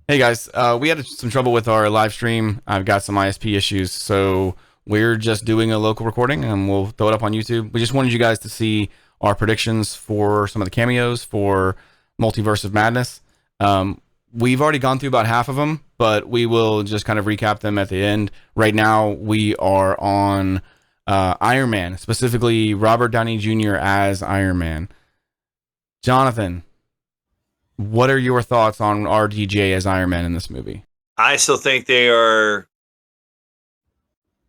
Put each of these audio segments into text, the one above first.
Hey guys, we had some trouble with our live stream. I've got some ISP issues, so we're just doing a local recording and we'll throw it up on YouTube. We just wanted you guys to see our predictions for some of the cameos for Multiverse of Madness. We've already gone through about half of them, but we will just kind of recap them at the end. Right now, we are on Iron Man, specifically Robert Downey Jr. as Iron Man. Jonathan, what are your thoughts on RDJ as Iron Man in this movie? I still think they're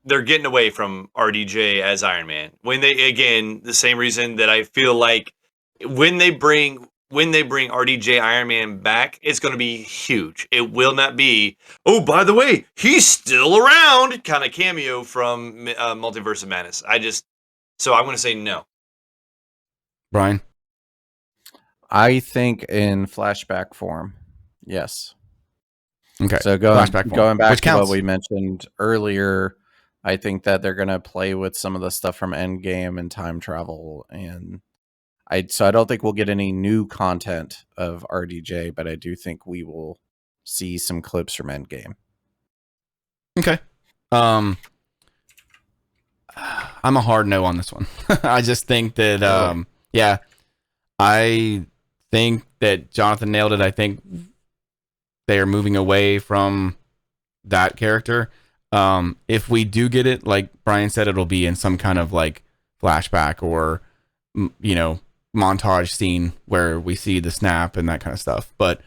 getting away from RDJ as Iron Man. When they again, the same reason that I feel like when they bring RDJ Iron Man back, it's going to be huge. It will not be, oh, by the way, he's still around kind of cameo from Multiverse of Madness. So I'm going to say no. Brian? I think in flashback form, yes. Okay. So going back to what we mentioned earlier, I think that they're going to play with some of the stuff from Endgame and time travel, and I don't think we'll get any new content of RDJ, but I do think we will see some clips from Endgame. Okay. I'm a hard no on this one. I just think that yeah, I think that Jonathan nailed it. I think they are moving away from that character. If we do get it, like Brian said, it'll be in some kind of like flashback or montage scene where we see the snap and that kind of stuff. But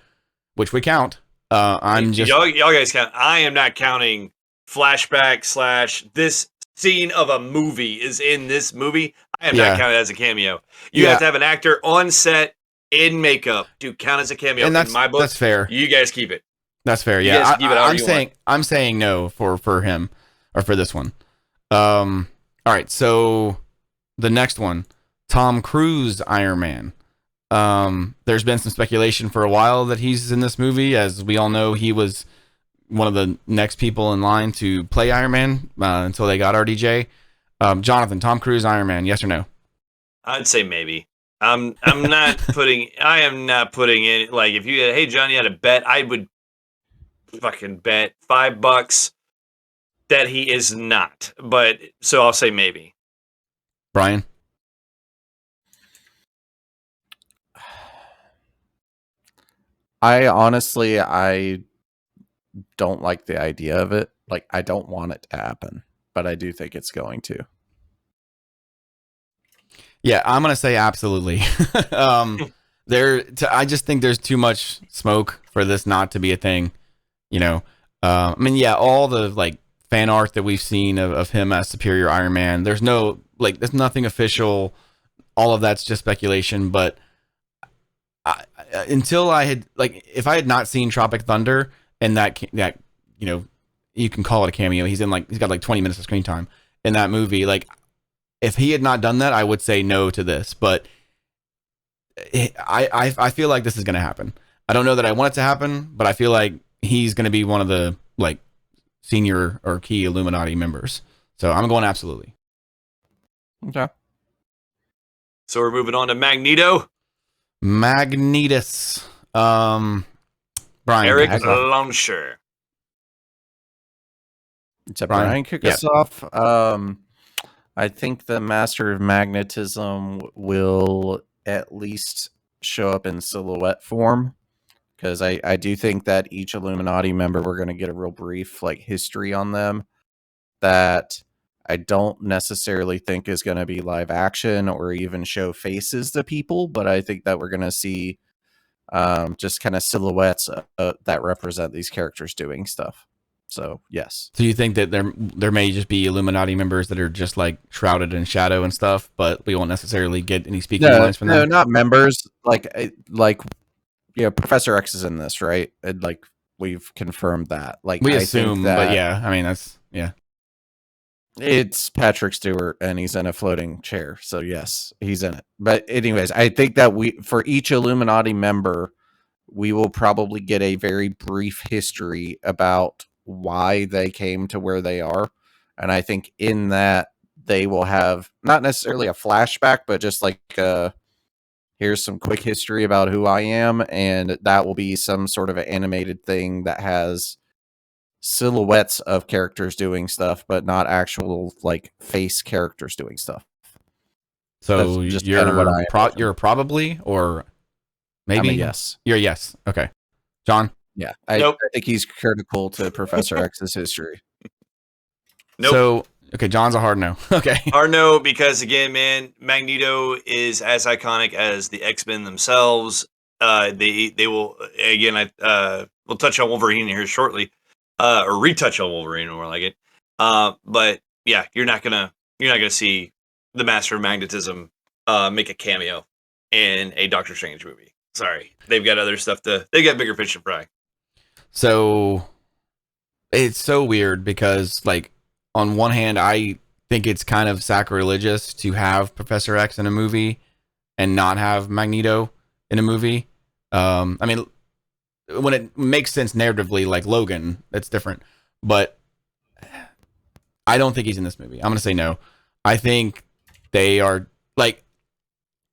which we count. Y'all guys count. I am not counting flashback / this scene of a movie is in this movie. I am not counting as a cameo. You have to have an actor on set in makeup to count as a cameo. And in my book, that's fair. You guys keep it. That's fair. Yeah, I'm saying no for him or for this one. All right. So the next one, Tom Cruise Iron Man. There's been some speculation for a while that he's in this movie. As we all know, he was one of the next people in line to play Iron Man until they got RDJ. Jonathan, Tom Cruise Iron Man, yes or no? I'd say maybe. I'm not putting. I am not putting in like if you had, hey John, you had a bet, I would fucking bet $5 that he is not. But so I'll say maybe. Brian? I honestly don't like the idea of it. Like, I don't want it to happen, but I do think it's going to. Yeah, I'm gonna say absolutely. I just think there's too much smoke for this not to be a thing. I mean, yeah, all the like fan art that we've seen of him as Superior Iron Man. There's nothing official. All of that's just speculation. But until I had if I had not seen Tropic Thunder and that you can call it a cameo. He's got like 20 minutes of screen time in that movie. Like, if he had not done that, I would say no to this. But I feel like this is going to happen. I don't know that I want it to happen, but I feel like he's going to be one of the like senior or key Illuminati members. So I'm going absolutely. Okay. So we're moving on to Magneto. Magnetus. Brian. Eric Lonsher. Except Brian kick us off. I think the Master of Magnetism will at least show up in silhouette form, because I do think that each Illuminati member, we're going to get a real brief like history on them that I don't necessarily think is going to be live action or even show faces to people, but I think that we're going to see just kind of silhouettes that represent these characters doing stuff. So yes. So you think that there may just be Illuminati members that are just like shrouded in shadow and stuff, but we won't necessarily get any speaking lines from them? No, not members. Professor X is in this, right? And like we've confirmed that. Like we assume, but yeah, I mean it's Patrick Stewart and he's in a floating chair, so yes, he's in it. But anyways, I think that for each Illuminati member, we will probably get a very brief history about why they came to where they are. And I think in that they will have not necessarily a flashback, but just like here's some quick history about who I am, and that will be some sort of an animated thing that has silhouettes of characters doing stuff, but not actual like face characters doing stuff. So That's just kind of what you're probably, or maybe? I'm a yes. You're a yes. Okay. John? Yeah. Nope. I think he's critical to Professor X's history. Nope. So, okay, John's a hard no. Okay. Hard no, because again, man, Magneto is as iconic as the X-Men themselves. They will, again, we'll touch on Wolverine here shortly, or retouch on Wolverine, more like it. But yeah, you're not gonna see the Master of Magnetism make a cameo in a Doctor Strange movie. Sorry, they've got other stuff they got bigger fish to fry. So it's so weird because, like, on one hand, I think it's kind of sacrilegious to have Professor X in a movie and not have Magneto in a movie. I mean, when it makes sense narratively, like Logan, that's different. But I don't think he's in this movie. I'm going to say no. I think they are, like,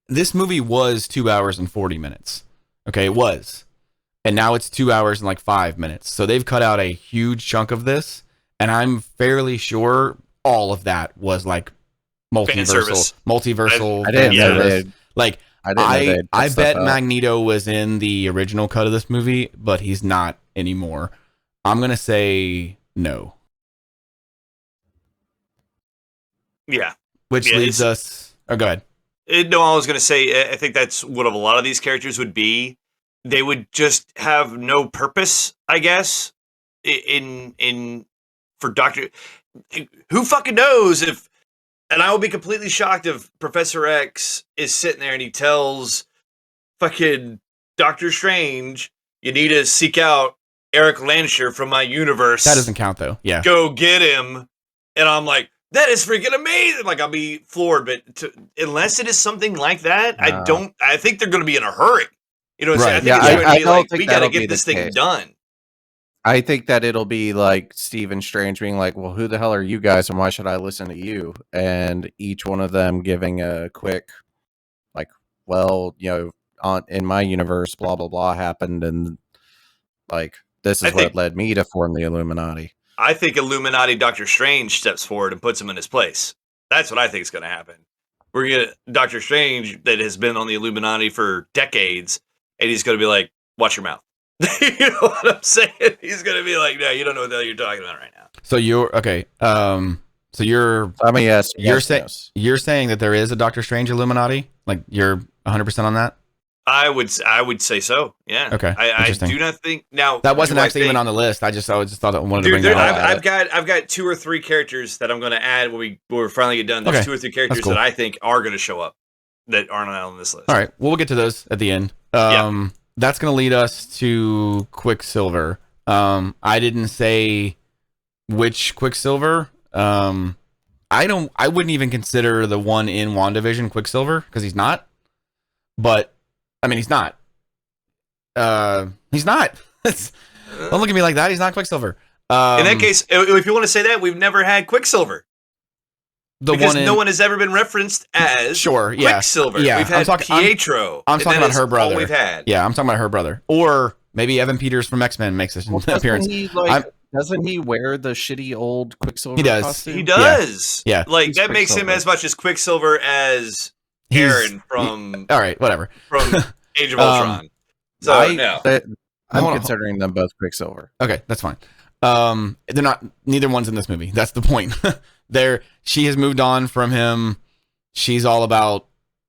this movie was 2 hours and 40 minutes. Okay, it was. And now it's 2 hours and like 5 minutes. So they've cut out a huge chunk of this. And I'm fairly sure all of that was like multiversal. I didn't know they, like, I bet Magneto was in the original cut of this movie, but he's not anymore. I'm going to say no. Yeah. Which leads us... Oh, go ahead. No, I was going to say, I think that's what a lot of these characters would be. They would just have no purpose, I guess, for Doctor... Who fucking knows if... And I will be completely shocked if Professor X is sitting there and he tells fucking Doctor Strange, you need to seek out Eric Lansher from my universe. That doesn't count, though. Yeah. Go get him. And I'm like, that is freaking amazing. Like, I'll be floored. But unless it is something like that, I think they're going to be in a hurry. You know what I'm saying? I think it's going to be like, we got to get this thing done. I think that it'll be like Stephen Strange being like, well, who the hell are you guys and why should I listen to you? And each one of them giving a quick, like, well, you know, in my universe, blah, blah, blah happened. And like, this is what led me to form the Illuminati. I think Illuminati Doctor Strange steps forward and puts him in his place. That's what I think is going to happen. We're going to get Doctor Strange that has been on the Illuminati for decades, and he's going to be like, watch your mouth. You know what I'm saying? He's going to be like, no, you don't know what the hell you're talking about right now. So you're, okay. So you're, I mean, yes, you're saying that there is a Doctor Strange Illuminati? Like, you're 100% on that? I would say so. Yeah. Okay. I do not think now that wasn't actually even on the list. I just thought I wanted to bring that up. I've got 2 or 3 characters that I'm going to add when we finally get done. There's 2 or 3 characters that I think are going to show up that aren't on this list. All right. Well, we'll get to those at the end. That's going to lead us to Quicksilver. I didn't say which Quicksilver. I wouldn't even consider the one in WandaVision Quicksilver because he's not. But I mean, he's not. He's not. Don't look at me like that. He's not Quicksilver. In that case, if you want to say that, we've never had Quicksilver. Because no one has ever been referenced as Quicksilver. Yeah, we've had Pietro. I'm talking about her brother. All we've had. Yeah, I'm talking about her brother. Or maybe Evan Peters from X-Men makes an appearance. Doesn't he wear the shitty old Quicksilver costume? He does. Yeah. Like, that makes him as much as Quicksilver as Aaron from... all right, whatever. From Age of Ultron. So, I'm considering them both Quicksilver. Okay, that's fine. They're not... Neither one's in this movie. That's the point. She has moved on from him. She's all about,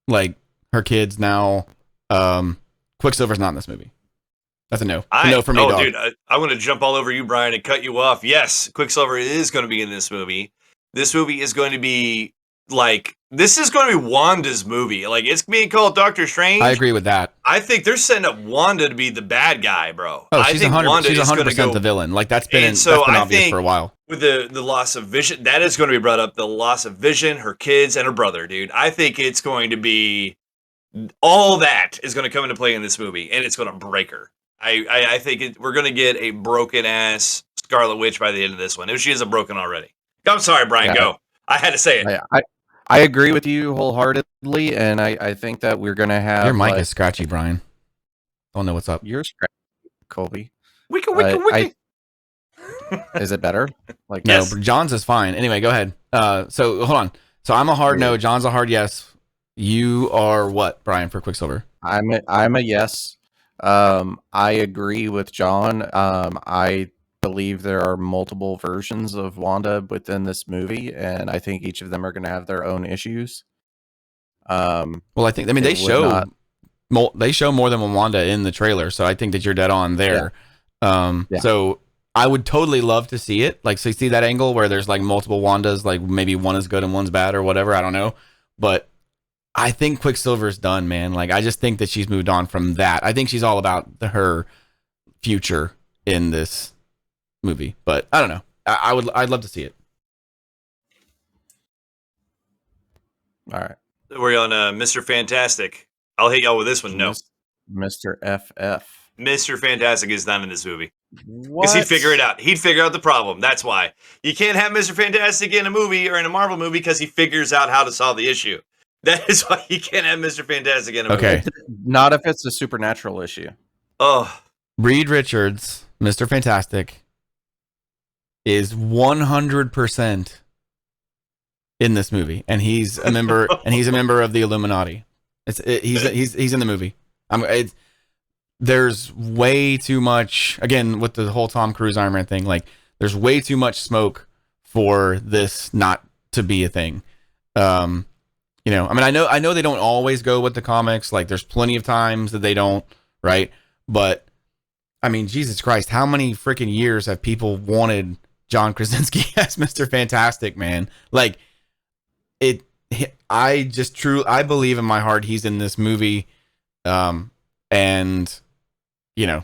like, her kids now. Quicksilver's not in this movie. That's a no. No for me, dog. Dude, I want to jump all over you, Brian, and cut you off. Yes, Quicksilver is going to be in this movie. This movie is going to be, like, this is going to be Wanda's movie. Like, it's being called Doctor Strange. I agree with that. I think they're setting up Wanda to be the bad guy, bro. Oh, she's 100% the villain. Like, that's been obvious for a while. With the loss of Vision, that is going to be brought up. The loss of Vision, her kids, and her brother, dude. I think it's going to be... All that is going to come into play in this movie, and it's going to break her. I think we're going to get a broken-ass Scarlet Witch by the end of this one. If she isn't broken already. I'm sorry, Brian, go. I had to say it. I agree with you wholeheartedly, and I think that we're gonna have Your mic is scratchy, Brian. Don't know what's up. You're scratchy, Colby. Wicka. Is it better? No, Yes. John's is fine. Anyway, go ahead. So hold on. So I'm a hard no. John's a hard yes. You are what, Brian, for Quicksilver? I'm a yes. I agree with John. I believe there are multiple versions of Wanda within this movie, and I think each of them are going to have their own issues. Well, I think they show more than one Wanda in the trailer, so I think that you're dead on there. Yeah. So I would totally love to see it, like, so see that angle where there's like multiple Wandas, like maybe one is good and one's bad or whatever. I don't know, but I think Quicksilver's done, man. Like, I just think that she's moved on from that. I think she's all about her future in this movie, but I don't know. I'd love to see it. All right. We're on Mr. Fantastic. I'll hit y'all with this one. No. Mr. FF. Mr. Fantastic is not in this movie. Because he'd figure it out. He'd figure out the problem. That's why. You can't have Mr. Fantastic in a movie or in a Marvel movie because he figures out how to solve the issue. That is why you can't have Mr. Fantastic in a movie. Okay. Not if it's a supernatural issue. Oh. Reed Richards, Mr. Fantastic, is 100% in this movie, and he's a member. And he's a member of the Illuminati. He's in the movie. There's way too much, again, with the whole Tom Cruise Iron Man thing, like, there's way too much smoke for this not to be a thing. You know, I mean, I know they don't always go with the comics. Like, there's plenty of times that they don't, right? But I mean, Jesus Christ, how many freaking years have people wanted John Krasinski as Mr. Fantastic, man? Like, I believe in my heart he's in this movie, and you know,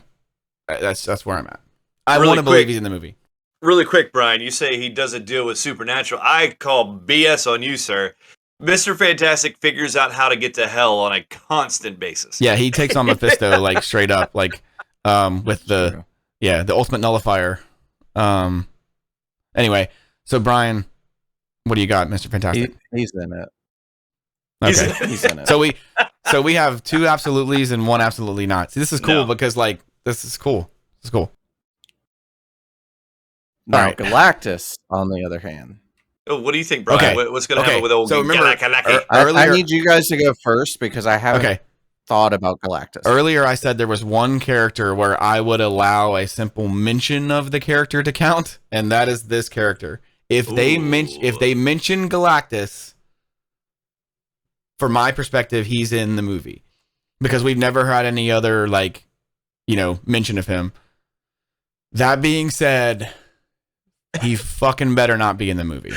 that's where I'm at. I want to believe he's in the movie. Really quick, Brian, you say he doesn't deal with supernatural. I call BS on you, sir. Mr. Fantastic figures out how to get to hell on a constant basis. Yeah, he takes on Mephisto like straight up, like with the ultimate nullifier. Anyway, so Brian, what do you got, Mr. Fantastic? He's in it. Okay, he's in it. So we have two absolutelys and one absolutely not. See, this is cool because like this is cool. It's cool. Now, right. Galactus, on the other hand. Oh, what do you think, Brian? Okay. What's going to happen with old Galactus? I need you guys to go first because I haven't thought about Galactus. Earlier, I said there was one character where I would allow a simple mention of the character to count, and that is this character. If they mention Galactus, from my perspective, he's in the movie because we've never had any other mention of him. That being said, he fucking better not be in the movie.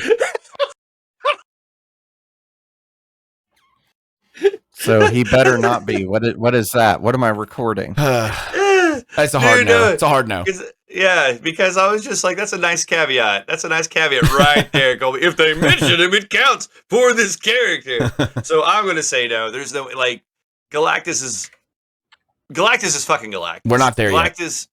So he better not be. What is that? What am I recording? That's a hard no. It's a hard no. Yeah, because I was just like, that's a nice caveat. That's a nice caveat right there, Colby. If they mention him, it counts for this character. So I'm going to say no. There's no, Galactus is fucking Galactus. We're not there yet. Galactus is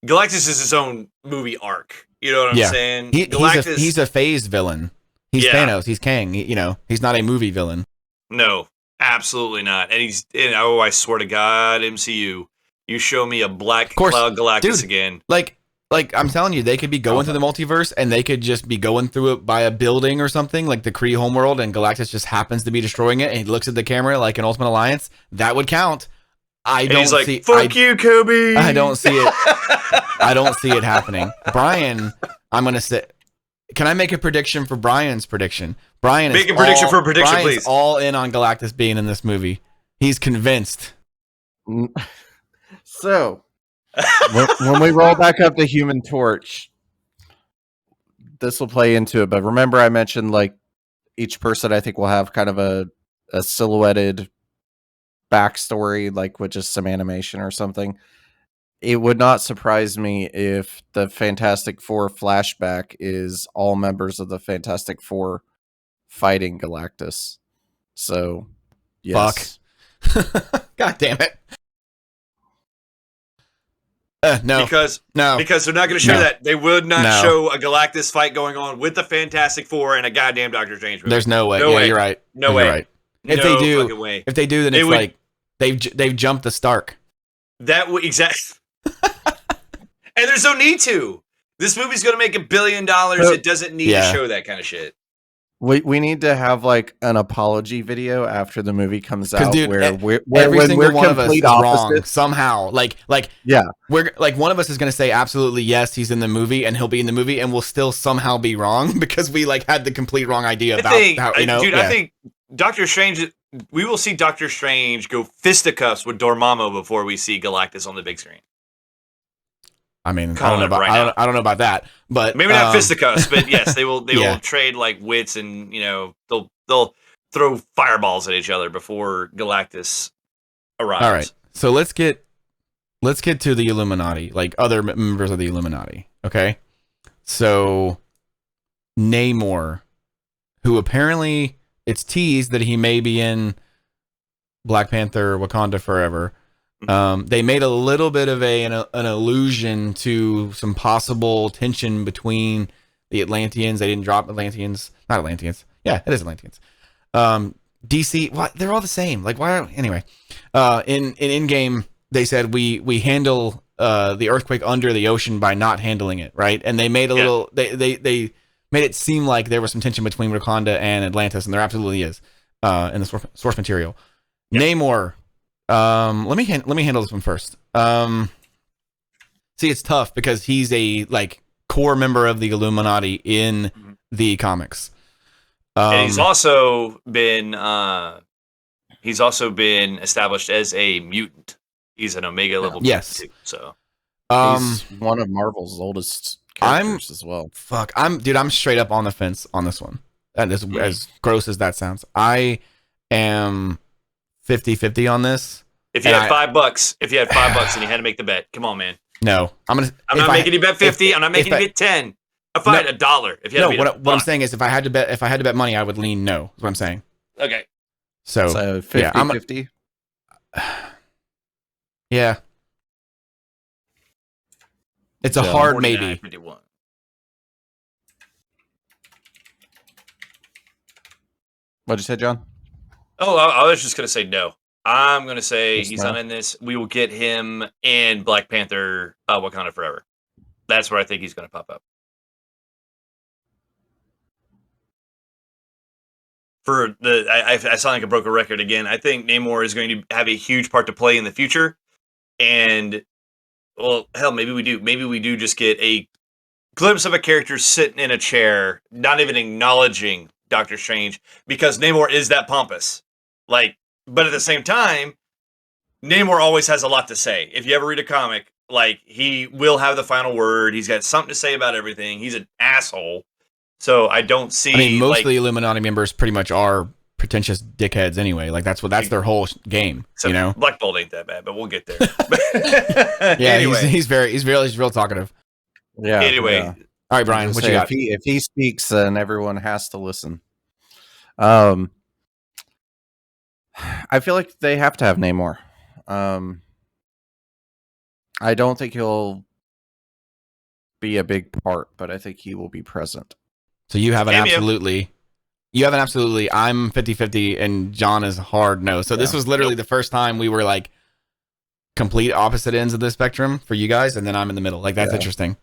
Galactus is his own movie arc. You know what I'm saying? He's a phase villain. He's Thanos. He's Kang. He's not a movie villain. No, absolutely not. And I swear to God, MCU, you show me a black cloud Galactus again. Like I'm telling you, they could be going through the multiverse and they could just be going through it by a building or something, like the Kree homeworld, and Galactus just happens to be destroying it, and he looks at the camera like an Ultimate Alliance. That would count. He's like, fuck you, Kobe. I don't see it. I don't see it happening. Brian, I'm going to say, can I make a prediction for Brian's prediction? Brian's all in on Galactus being in this movie. He's convinced. So, when we roll back up the Human Torch, this will play into it. But remember, I mentioned each person I think will have kind of a silhouetted backstory, with just some animation or something. It would not surprise me if the Fantastic Four flashback is all members of the Fantastic Four fighting Galactus. So, yes. Fuck. God damn it. No, because no, because they're not going to show No. that. They would not No. show a Galactus fight going on with the Fantastic Four and a goddamn Doctor Strange movie. there's no way. No Yeah, way. you're right. No You're way. right. If no they do, fucking way. If they do, then They it's would- like they've jumped the Stark. That would exactly. And there's no need to. This movie's going to make $1 billion. It doesn't need Yeah. to show that kind of shit. We need to have like an apology video after the movie comes 'Cause, out dude, where every when single we're one of us is complete wrong opposites. somehow. Like Yeah. we're like one of us is going to say absolutely yes, he's in the movie, and he'll be in the movie, and we'll still somehow be wrong because we like had the complete wrong idea about how Dude, Yeah. I think Doctor Strange. We will see Doctor Strange go fisticuffs with Dormammu before we see Galactus on the big screen. I mean, Calling it right now. I don't know about that, but Maybe not fisticuffs, but yes, they will. They Yeah. will trade like wits, and they'll throw fireballs at each other before Galactus arrives. All right, so let's get to the Illuminati, like other members of the Illuminati. Okay, so Namor, who apparently it's teased that he may be in Black Panther, Wakanda Forever. They made a little bit of an allusion to some possible tension between the Atlanteans. They didn't drop Atlanteans, not Atlanteans. Yeah, it is Atlanteans. DC, what? They're all the same. Like, why? Anyway, in Endgame, they said we handle the earthquake under the ocean by not handling it, right? And they made a little. They made it seem like there was some tension between Wakanda and Atlantis, and there absolutely is in the source material. Yep. Namor. Let me handle this one first. See, it's tough because he's a like core member of the Illuminati in the comics. And he's also been established as a mutant. He's an Omega level mutant too. So he's one of Marvel's oldest characters as well. Fuck, I'm straight up on the fence on this one. And as gross as that sounds, I am 50-50 on this. If you had $5, and you had to make the bet, come on, man. No, I'm not making you bet 50. I'm not making you bet 10. A fight, $1. If you had what I'm saying is, if I had to bet money, I would lean no. Is what I'm saying. Okay. So 50-50. Yeah. It's a hard maybe. 51. What'd you say, John? Oh, I was just gonna say no. I'm gonna say Just he's no. not in this. We will get him in Black Panther, Wakanda Forever. That's where I think he's gonna pop up. I sound like a broken record again. I think Namor is going to have a huge part to play in the future, and well, hell, maybe we do. Maybe we do just get a glimpse of a character sitting in a chair, not even acknowledging Doctor Strange, because Namor is that pompous. Like, but at the same time, Namor always has a lot to say. If you ever read a comic, like, he will have the final word. He's got something to say about everything. He's an asshole. So I don't see. I mean, most of the Illuminati members pretty much are pretentious dickheads anyway. Like that's their whole game. You know, Black Bolt ain't that bad, but we'll get there. Yeah, anyway. he's real talkative. Yeah. Anyway, yeah. All right, Brian, what you got? If he speaks, then everyone has to listen. I feel like they have to have Namor. I don't think he'll be a big part, but I think he will be present. So you have an Cameo. absolutely. I'm 50-50 and John is hard no. So this was literally the first time we were like complete opposite ends of the spectrum for you guys, and then I'm in the middle. Like that's interesting.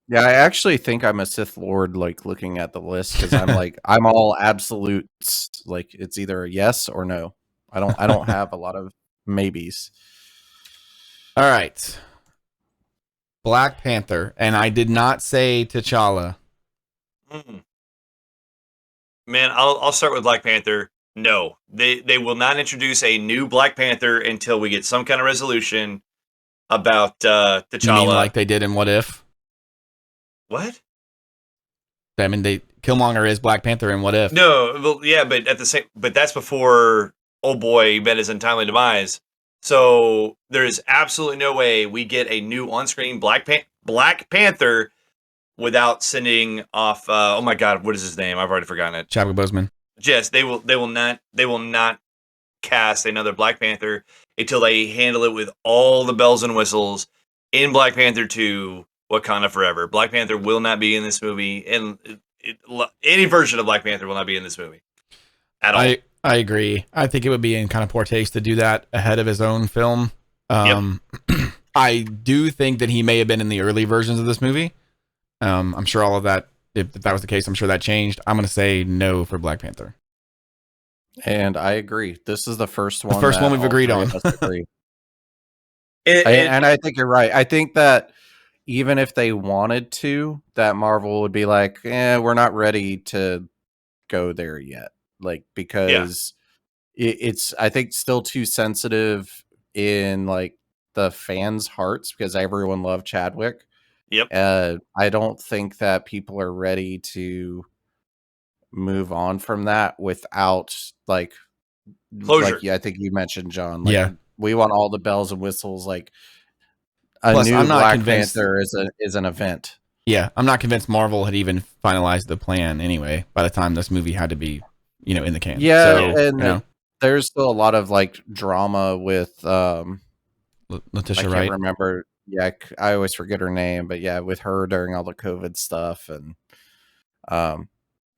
Yeah, I actually think I'm a Sith Lord, like looking at the list, because I'm like I'm all absolutes. Like it's either a yes or no. I don't have a lot of maybes. All right. Black Panther, and I did not say T'Challa. Man, I'll start with Black Panther. No, they will not introduce a new Black Panther until we get some kind of resolution about T'Challa. You mean like they did in What If? What? I mean, Killmonger is Black Panther in What If? No, well, yeah, but but that's before old boy met his untimely demise. So there is absolutely no way we get a new on-screen Black Panther without sending off. Oh my God, what is his name? I've already forgotten it. Chadwick Boseman. Yes, they will not cast another Black Panther until they handle it with all the bells and whistles in Black Panther 2, Wakanda Forever. Black Panther will not be in this movie, and any version of Black Panther will not be in this movie at all. I agree. I think it would be in kind of poor taste to do that ahead of his own film. I do think that he may have been in the early versions of this movie. I'm sure all of that, if that was the case, I'm sure that changed. I'm going to say no for Black Panther. And I agree. This is the first one. The first one we've agreed on. And I think you're right. I think that even if they wanted to, that Marvel would be like, we're not ready to go there yet. Like, because it's, I think, still too sensitive in like the fans' hearts because everyone loved Chadwick. Yep. I don't think that people are ready to move on from that without like closure. Like, I think you mentioned, John. Like, we want all the bells and whistles. Like, a Plus, new I'm not Black convinced, Panther is an event. Yeah, I'm not convinced Marvel had even finalized the plan anyway by the time this movie had to be, in the can. Yeah, so, and there's still a lot of like drama with Letitia I Wright. can't remember. Yeah, I always forget her name, but yeah, with her during all the COVID stuff, and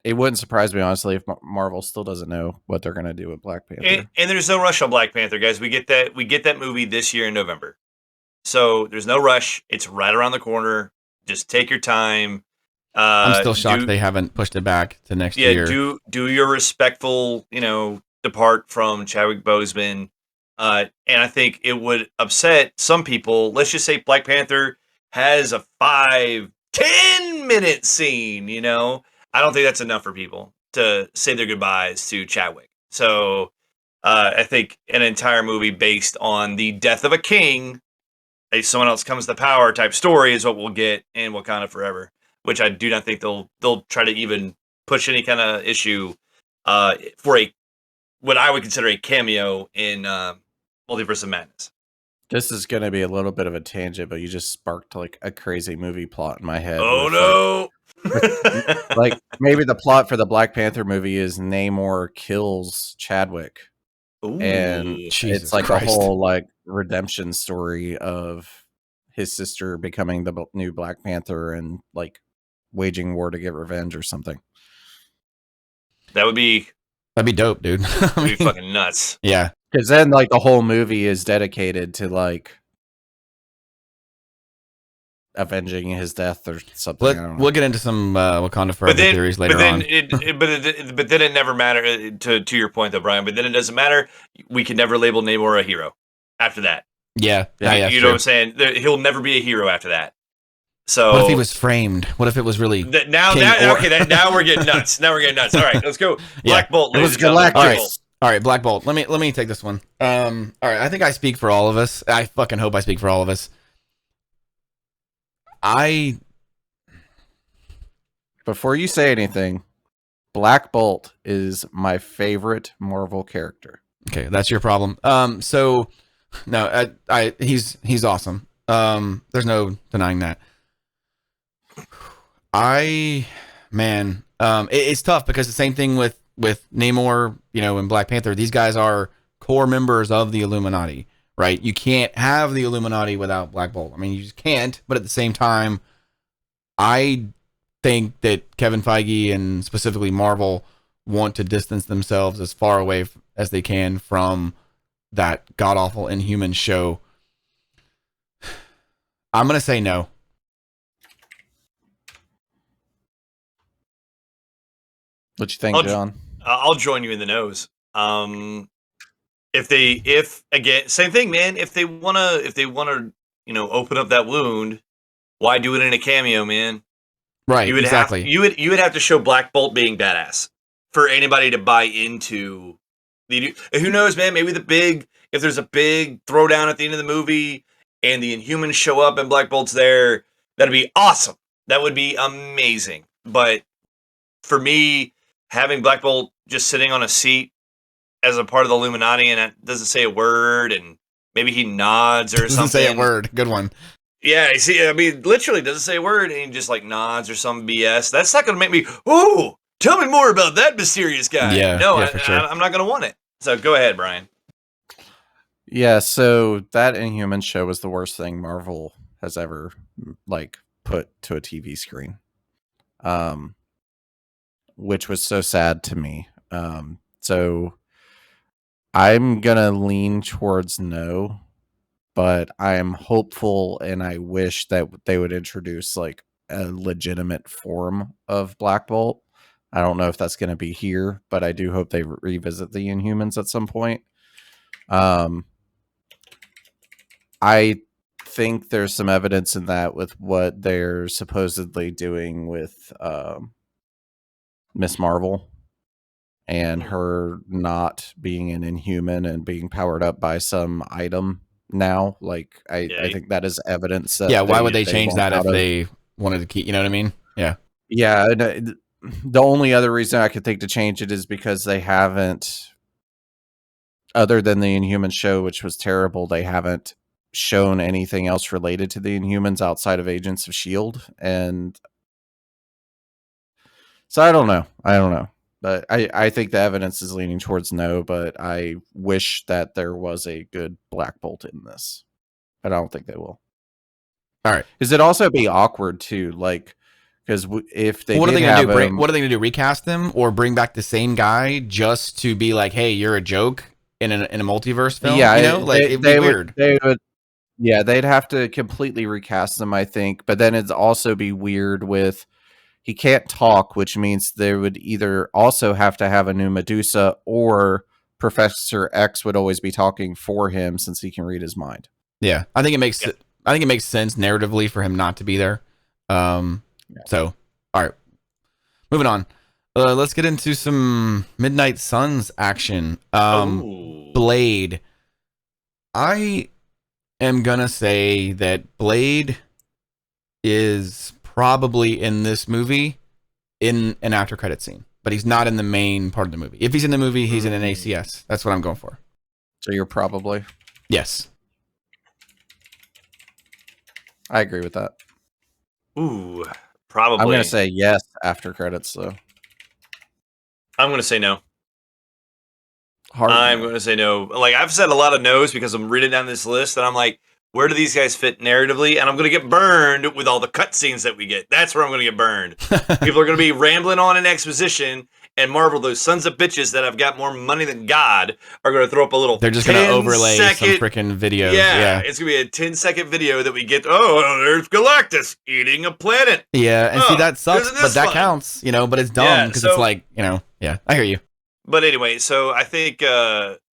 it wouldn't surprise me honestly if Marvel still doesn't know what they're gonna do with Black Panther. And there's no rush on Black Panther, guys. We get that movie this year in November, so there's no rush. It's right around the corner. Just take your time. I'm still shocked they haven't pushed it back to next year. Do your respectful, depart from Chadwick Boseman. And I think it would upset some people. Let's just say Black Panther has a 5-10 minute scene, I don't think that's enough for people to say their goodbyes to Chadwick. So I think an entire movie based on the death of a king, someone else comes to power type story is what we'll get in Wakanda Forever, which I do not think they'll try to even push any kind of issue for what I would consider a cameo in Multiverse of Madness. This is going to be a little bit of a tangent, but you just sparked like a crazy movie plot in my head. Oh no! Like maybe the plot for the Black Panther movie is Neymar kills Chadwick. Ooh, and Jesus it's like Christ. a whole like redemption story of his sister becoming the new Black Panther and like waging war to get revenge or something. That'd be dope, dude. That'd be fucking nuts. Yeah. Because then like the whole movie is dedicated to like avenging his death or something. We'll get into some Wakanda Forever theories later on. But then it never mattered, to your point though, Brian, but then it doesn't matter. We can never label Namor a hero after that. Yeah. You know what I'm saying? He'll never be a hero after that. So what if he was framed? What if it was really now we're getting nuts. Now we're getting nuts. All right, let's go. Black Bolt. It was Galactus. All right, Black Bolt. Let me take this one. All right, I think I speak for all of us. I fucking hope I speak for all of us. Before you say anything, Black Bolt is my favorite Marvel character. Okay, that's your problem. So no, he's awesome. There's no denying that. It's tough because the same thing with Namor, and Black Panther. These guys are core members of the Illuminati, right? You can't have the Illuminati without Black Bolt. I mean, you just can't. But at the same time, I think that Kevin Feige and specifically Marvel want to distance themselves as far away as they can from that god-awful Inhuman show. I'm going to say no. What you think, John? I'll join you in the nose. If again, same thing, man. If they wanna, open up that wound, why do it in a cameo, man? Right. You would exactly. You would have to show Black Bolt being badass for anybody to buy into. Who knows, man? Maybe if there's a big throwdown at the end of the movie and the Inhumans show up and Black Bolt's there, that'd be awesome. That would be amazing. But for me, having Black Bolt just sitting on a seat as a part of the Illuminati and it doesn't say a word and maybe he nods or something. Doesn't say a word. Good one. Yeah, literally doesn't say a word and he just like nods or some BS. That's not going to make me, ooh, tell me more about that mysterious guy. Yeah, no, for sure. I'm not going to want it. So go ahead, Brian. Yeah, so that Inhuman show was the worst thing Marvel has ever like put to a TV screen, which was so sad to me. So I'm gonna lean towards no, but I am hopeful, and I wish that they would introduce like a legitimate form of Black Bolt. I don't know if that's going to be here, but I do hope they revisit the Inhumans at some point. I think there's some evidence in that with what they're supposedly doing with Miss Marvel and her not being an Inhuman and being powered up by some item now. Like, I think that is evidence that why would they change that if they wanted to keep, you know what I mean? Yeah. The only other reason I could think to change it is because they haven't, other than the Inhuman show, which was terrible, they haven't shown anything else related to the Inhumans outside of Agents of S.H.I.E.L.D. And so I don't know. But I think the evidence is leaning towards no, but I wish that there was a good Black Bolt in this. But I don't think they will. All right. Because it'd also be awkward too, like, because if they what are they going to do? What are they going to do? Recast them or bring back the same guy just to be like, hey, you're a joke in a multiverse film? Yeah, you know, like it'd be weird. Yeah, they'd have to completely recast them, I think. But then it'd also be weird with he can't talk, which means they would either also have to have a new Medusa or Professor X would always be talking for him since he can read his mind. Yeah, I think it makes sense narratively for him not to be there. So, all right, moving on. Let's get into some Midnight Suns action. Blade. I am gonna say that Blade is probably in this movie in an after credit scene, but he's not in the main part of the movie. If he's in the movie, he's in an ACS. That's what I'm going for. So you're probably? Yes. I agree with that. Ooh, probably. I'm going to say yes after credits, though. I'm going to say no. I'm going to say no. Like, I've said a lot of no's because I'm reading down this list, and I'm like, where do these guys fit narratively? And I'm going to get burned with all the cutscenes that we get. That's where I'm going to get burned. People are going to be rambling on in exposition, and Marvel, those sons of bitches that have got more money than God, are going to throw up a little. They're just going to overlay some freaking videos. Yeah, it's going to be a 10-second video that we get. Oh, there's Galactus eating a planet. Yeah, and see, that sucks, but that counts, you know, but it's dumb because it's like, you know, I hear you. But anyway, so I think,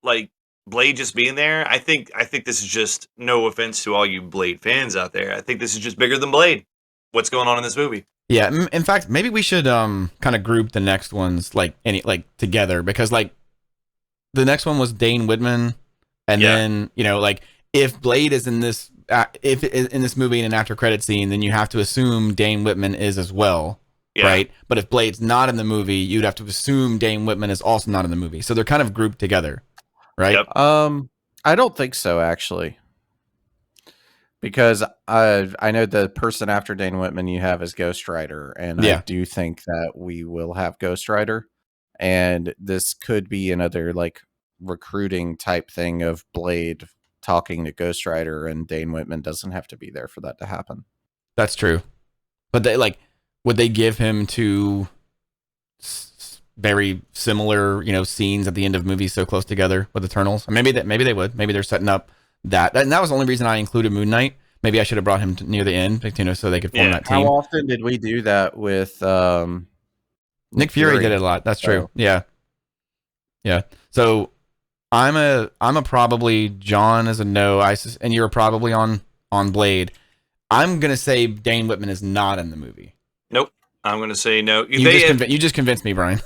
like, Blade just being there, I think this is just, no offense to all you Blade fans out there, I think this is just bigger than Blade. What's going on in this movie? Yeah, in fact, maybe we should kind of group the next ones like together, because like the next one was Dane Whitman, and then, you know, like if Blade is in this movie in an after credit scene, then you have to assume Dane Whitman is as well. Yeah. Right? But if Blade's not in the movie, you'd have to assume Dane Whitman is also not in the movie. So they're kind of grouped together. Right? Yep. I don't think so, actually. Because I know the person after Dane Whitman you have is Ghost Rider, and I do think that we will have Ghost Rider. And this could be another like recruiting type thing of Blade talking to Ghost Rider, and Dane Whitman doesn't have to be there for that to happen. That's true. But they would they give him two very similar, you know, scenes at the end of movies so close together with Eternals? Maybe they would. Maybe they're setting up that. And that was the only reason I included Moon Knight. Maybe I should have brought him near the end, you know, so they could form that team. How often did we do that with Nick Fury did it a lot. That's true. Yeah. So I'm a probably. John is a no. And you're probably on Blade. I'm gonna say Dane Whitman is not in the movie. Nope. I'm going to say no. You just convinced me, Brian.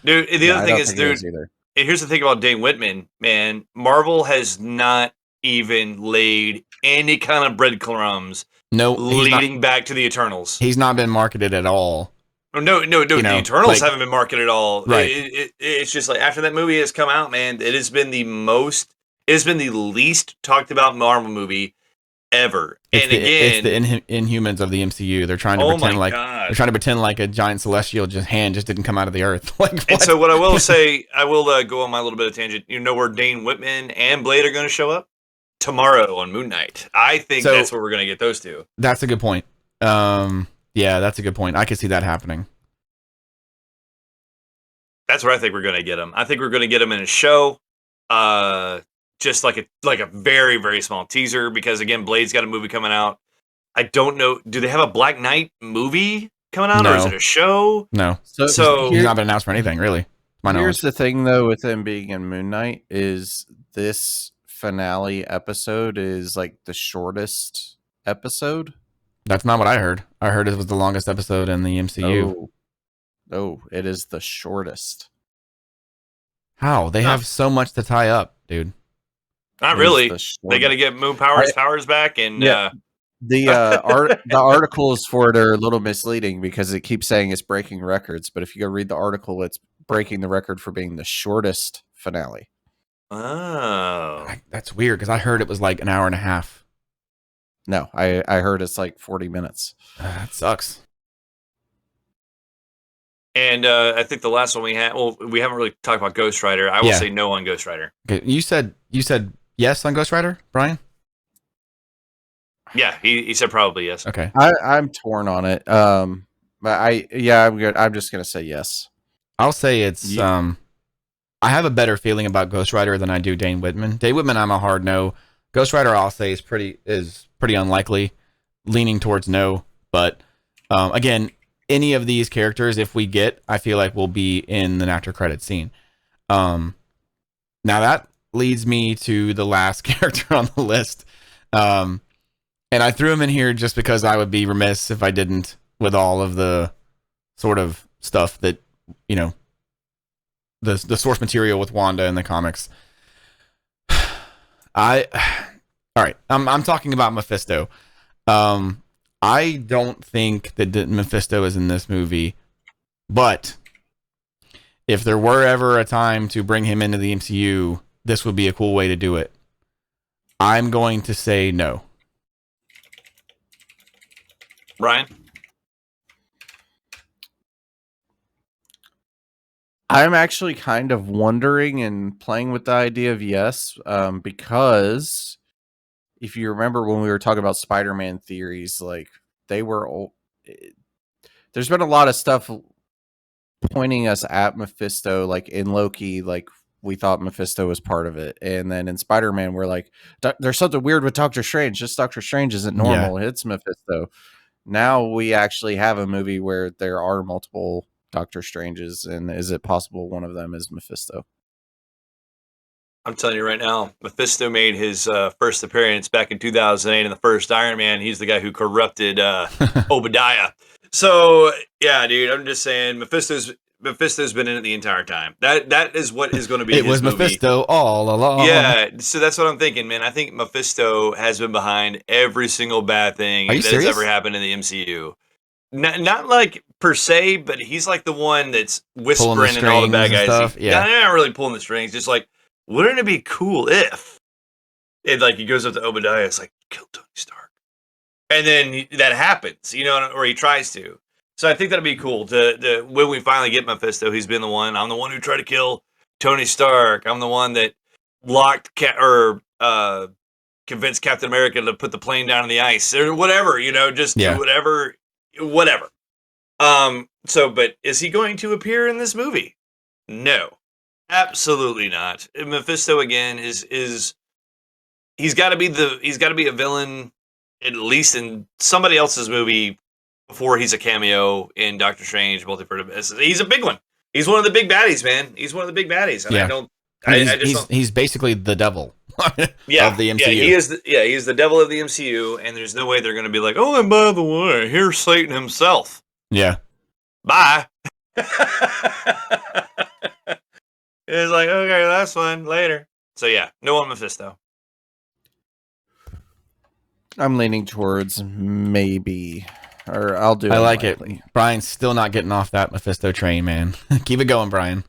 Dude, the other thing is, dude, and here's the thing about Dane Whitman, man. Marvel has not even laid any kind of breadcrumbs leading back to the Eternals. He's not been marketed at all. No, the Eternals haven't been marketed at all. Right. It's just like after that movie has come out, man, it has been the least talked about Marvel movie ever. It's the Inhumans of the MCU. They're trying to pretend like a giant celestial hand just didn't come out of the earth. And so what I will say, I will go on my little bit of tangent. You know where Dane Whitman and Blade are going to show up? tomorrow on Moon Knight. I think So- that's where we're gonna get those two. That's a good point. Yeah, that's a good point. I could see that happening. That's where I think we're gonna get them. I think we're gonna get them in a show, just like a very very small teaser. Because again, Blade's got a movie coming out. I don't know. Do they have a Black Knight movie coming out, or is No. it a show? No, So he's not been announced for anything, really. My knowledge. Here's the thing, though, with him being in Moon Knight, is this finale episode is like the shortest episode. That's not what I heard. I heard it was the longest episode in the MCU. Oh, it is the shortest. How? They have so much to tie up, dude. not It is really. the They got to shortest. get Moon powers back, and Yeah. The articles for it are a little misleading because it keeps saying it's breaking records, but if you go read the article, it's breaking the record for being the shortest finale. oh, That's weird because I heard it was like an hour and a half. No, I heard it's like 40 minutes. That sucks. and I think the last one we had. Well, we haven't really talked about Ghost Rider. I will Yeah. say no on Ghost Rider. Okay, you said yes on Ghost Rider, Brian? Yeah, he said probably yes. Okay. I'm torn on it. But I'm good. I'm just gonna say yes. I'll say it's Yeah. I have a better feeling about Ghost Rider than I do Dane Whitman. Dane Whitman, I'm a hard no. Ghost Rider, I'll say is pretty unlikely, leaning towards no. But again, any of these characters, if we get, I feel like will be in an after credit scene. Now that leads me to the last character on the list, and I threw him in here just because I would be remiss if I didn't, with all of the sort of stuff that the source material with Wanda in the comics. All right. I'm talking about Mephisto. I don't think that Mephisto is in this movie, but if there were ever a time to bring him into the MCU, this would be a cool way to do it. I'm going to say no. Ryan? I'm actually kind of wondering and playing with the idea of yes, because if you remember when we were talking about Spider-Man theories, like they were, there's been a lot of stuff pointing us at Mephisto, like in Loki, like we thought Mephisto was part of it, and then in Spider-Man, we're like, there's something weird with Doctor Strange. Just Doctor Strange isn't normal. It's Mephisto. Now we actually have a movie where there are multiple Doctor Stranges, and is it possible one of them is Mephisto? I'm telling you right now, Mephisto made his first appearance back in 2008 in the first Iron Man. He's the guy who corrupted Obadiah. So yeah, dude, I'm just saying Mephisto's been in it the entire time. That is what is going to be. It his was movie. Mephisto all along. Yeah, so that's what I'm thinking, man. I think Mephisto has been behind every single bad thing Are you that serious? has ever happened in the MCU. Not like per se, but he's like the one that's whispering in all the bad strings and guys. stuff, yeah. Not really pulling the strings. Just like, wouldn't it be cool if? And like he goes up to Obadiah, it's like, kill Tony Stark, and then that happens, or he tries to. So I think that'd be cool to when we finally get Mephisto. He's been the one. I'm the one who tried to kill Tony Stark. I'm the one that locked convinced Captain America to put the plane down on the ice or whatever. Just do whatever. But is he going to appear in this movie? No, absolutely not. Mephisto again is he's got to be a villain at least in somebody else's movie before he's a cameo in Doctor Strange Multiverse of Madness. He's a big one. He's one of the big baddies, man. He's one of the big baddies. And Yeah. He's basically the devil of the MCU. Yeah, he is the devil of the MCU, and there's no way they're going to be like, oh, and by the way, here's Satan himself. Yeah. Bye. It's like, okay, that's fine. Later. So yeah, no on Mephisto. I'm leaning towards maybe, or I'll do. I like likely. it. Brian's still not getting off that Mephisto train, man. Keep it going, Brian.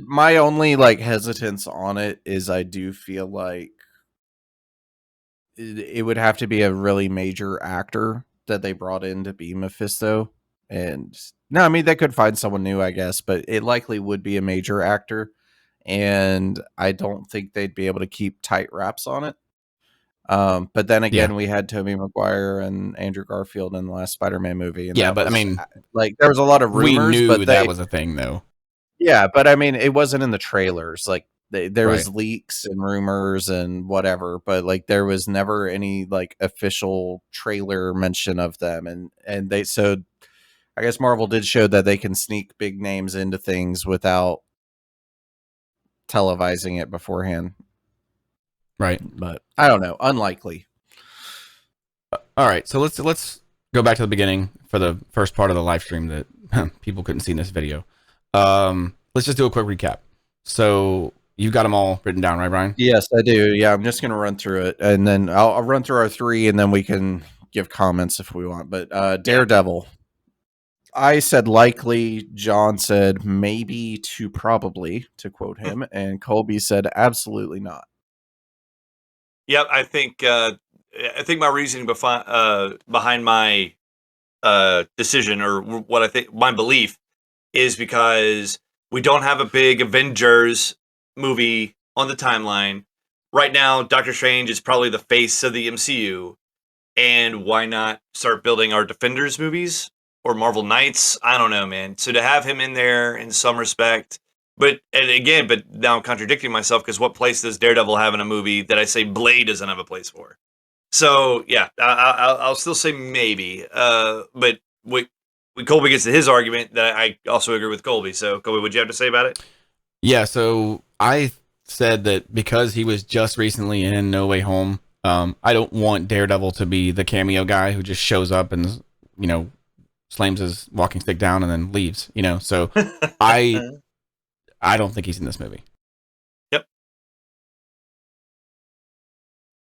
My only hesitance on it is I do feel like it would have to be a really major actor that they brought in to be Mephisto. And no, I mean, they could find someone new, I guess, but it likely would be a major actor. and I don't think they'd be able to keep tight wraps on it. But then again, we had Tobey Maguire and Andrew Garfield in the last Spider-Man movie, and but I mean, like there was a lot of rumors, we knew but that was a thing, though. Yeah, but I mean, it wasn't in the trailers. Like there was Right. leaks and rumors and whatever, but like there was never any like official trailer mention of them. And they so I guess Marvel did show that they can sneak big names into things without televising it beforehand. Right. But I don't know, unlikely. All right, so let's go back to the beginning for the first part of the live stream that people couldn't see in this video. Let's just do a quick recap. So you got them all written down, right, Brian? Yes, I do. Yeah, I'm just going to run through it, and then I'll run through our three, and then we can give comments if we want. But Daredevil, I said likely. John said maybe to probably, to quote him, and Colby said absolutely not. Yep, I think my reasoning behind my decision, or what I think my belief, is because we don't have a big Avengers movie on the timeline right now. Doctor Strange is probably the face of the MCU, and why not start building our Defenders movies or Marvel Knights? I don't know, man. So to have him in there in some respect, but now I'm contradicting myself, because what place does Daredevil have in a movie that I say Blade doesn't have a place for? So yeah, I'll still say maybe. But when Colby gets to his argument, that I also agree with Colby. So Colby, what'd you have to say about it? Yeah, so I said that because he was just recently in No Way Home, I don't want Daredevil to be the cameo guy who just shows up and, slams his walking stick down and then leaves, So I don't think he's in this movie. Yep.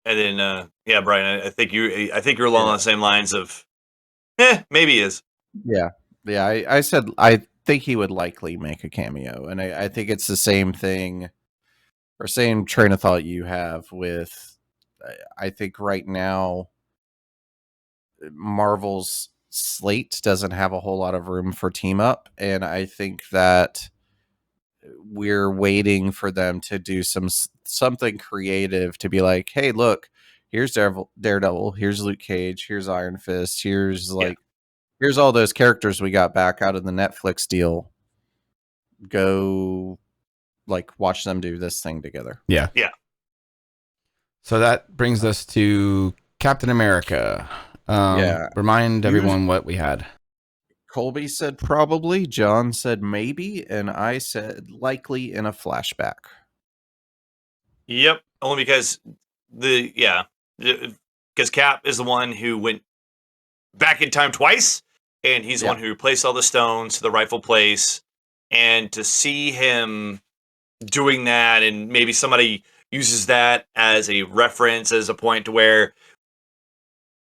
And then Brian, I think you're along the same lines of maybe he is. Yeah. I said I think he would likely make a cameo, and I think it's the same thing, or same train of thought you have with. I think right now Marvel's slate doesn't have a whole lot of room for team up, and I think that we're waiting for them to do something creative to be like, hey, look, here's Daredevil, here's Luke Cage, here's Iron Fist, here's all those characters we got back out of the Netflix deal. Go watch them do this thing together. Yeah. So that brings us to Captain America. Remind everyone what we had. Colby said probably, John said maybe, and I said likely in a flashback. Yep, only because because Cap is the one who went back in time twice, and he's the one who replaced all the stones to the rightful place. And to see him doing that, and maybe somebody uses that as a reference, as a point to where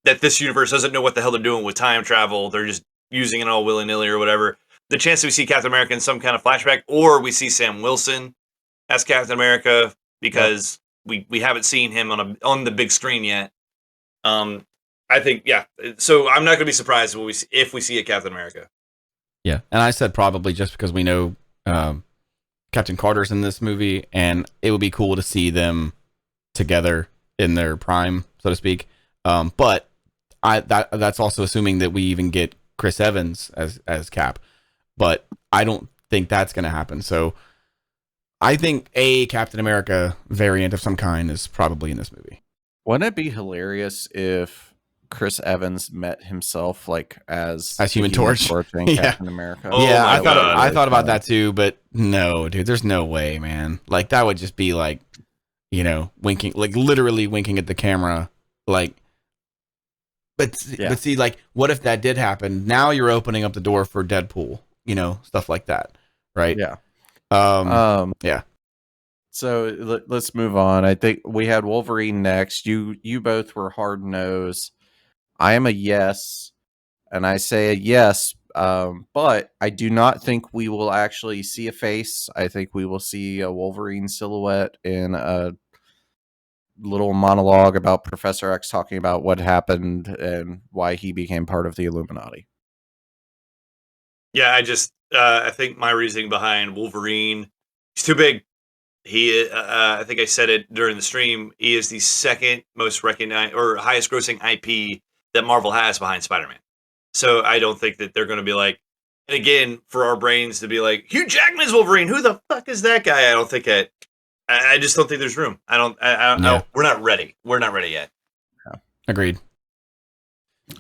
that this universe doesn't know what the hell they're doing with time travel. They're just using it all willy-nilly or whatever. The chance that we see Captain America in some kind of flashback, or we see Sam Wilson as Captain America, because we haven't seen him on the big screen yet. I think, so I'm not going to be surprised if we see a Captain America. Yeah, and I said probably just because we know Captain Carter's in this movie, and it would be cool to see them together in their prime, so to speak. But that's also assuming that we even get Chris Evans as Cap, but I don't think that's going to happen. So I think a Captain America variant of some kind is probably in this movie. Wouldn't it be hilarious if Chris Evans met himself as Human Torch and Captain America? Yeah, I thought about that too, but no, dude, there's no way, man. That would just be winking, literally winking at the camera, But see, what if that did happen? Now you're opening up the door for Deadpool, stuff like that, right? Yeah. Yeah. So let's move on. I think we had Wolverine next. You both were hard nose. I am a yes, and I say a yes. But I do not think we will actually see a face. I think we will see a Wolverine silhouette in a little monologue about Professor X talking about what happened and why he became part of the Illuminati. Yeah, I think my reasoning behind Wolverine, he's too big. I think I said it during the stream. He is the second most recognized or highest grossing IP that Marvel has behind Spider-Man. So I don't think that they're going to be like, and again, for our brains to be like, Hugh Jackman's Wolverine. Who the fuck is that guy? I don't think it. I just don't think there's room. We're not ready. We're not ready yet. Agreed.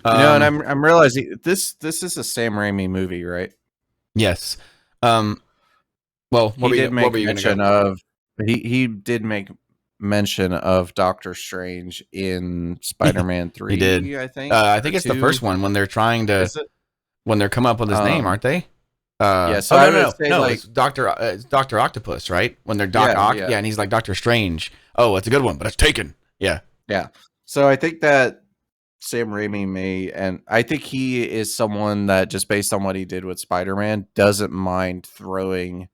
And I'm realizing this is a Sam Raimi movie, right? Yes. Well, he did make mention of Doctor Strange in Spider-Man 3. He did. I think. I think it's 2. The first one when they're trying to when they're coming up with his name, aren't they? Yeah. So no, it's Doctor Octopus, right? When they're Ock, and he's like Doctor Strange. Oh, it's a good one, but it's taken. Yeah. Yeah. So I think that Sam Raimi may, and I think he is someone that just based on what he did with Spider-Man doesn't mind throwing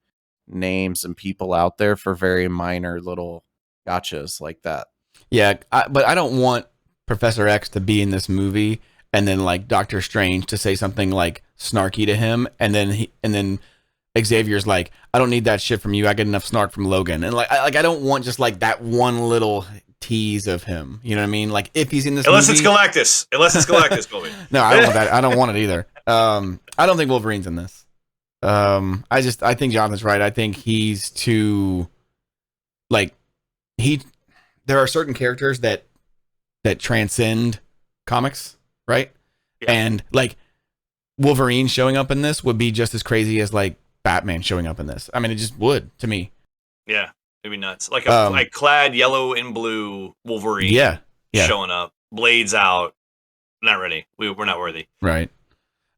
names and people out there for very minor little gotchas like that. Yeah, but I don't want Professor X to be in this movie and then like Doctor Strange to say something like snarky to him, and then Xavier's like, I don't need that shit from you. I get enough snark from Logan, and I don't want just like that one little tease of him. You know what I mean? Like if he's in this unless movie, it's Galactus, Colby. No, I don't want that. I don't want it either. I don't think Wolverine's in this. I think Jonathan's right. I think he's too like there are certain characters that transcend comics, right? Yeah. And like Wolverine showing up in this would be just as crazy as like Batman showing up in this. I mean, it just would to me. Yeah, it'd be nuts. Like a like clad yellow and blue Wolverine. Yeah. Showing up, blades out. Not ready. We're not worthy. Right.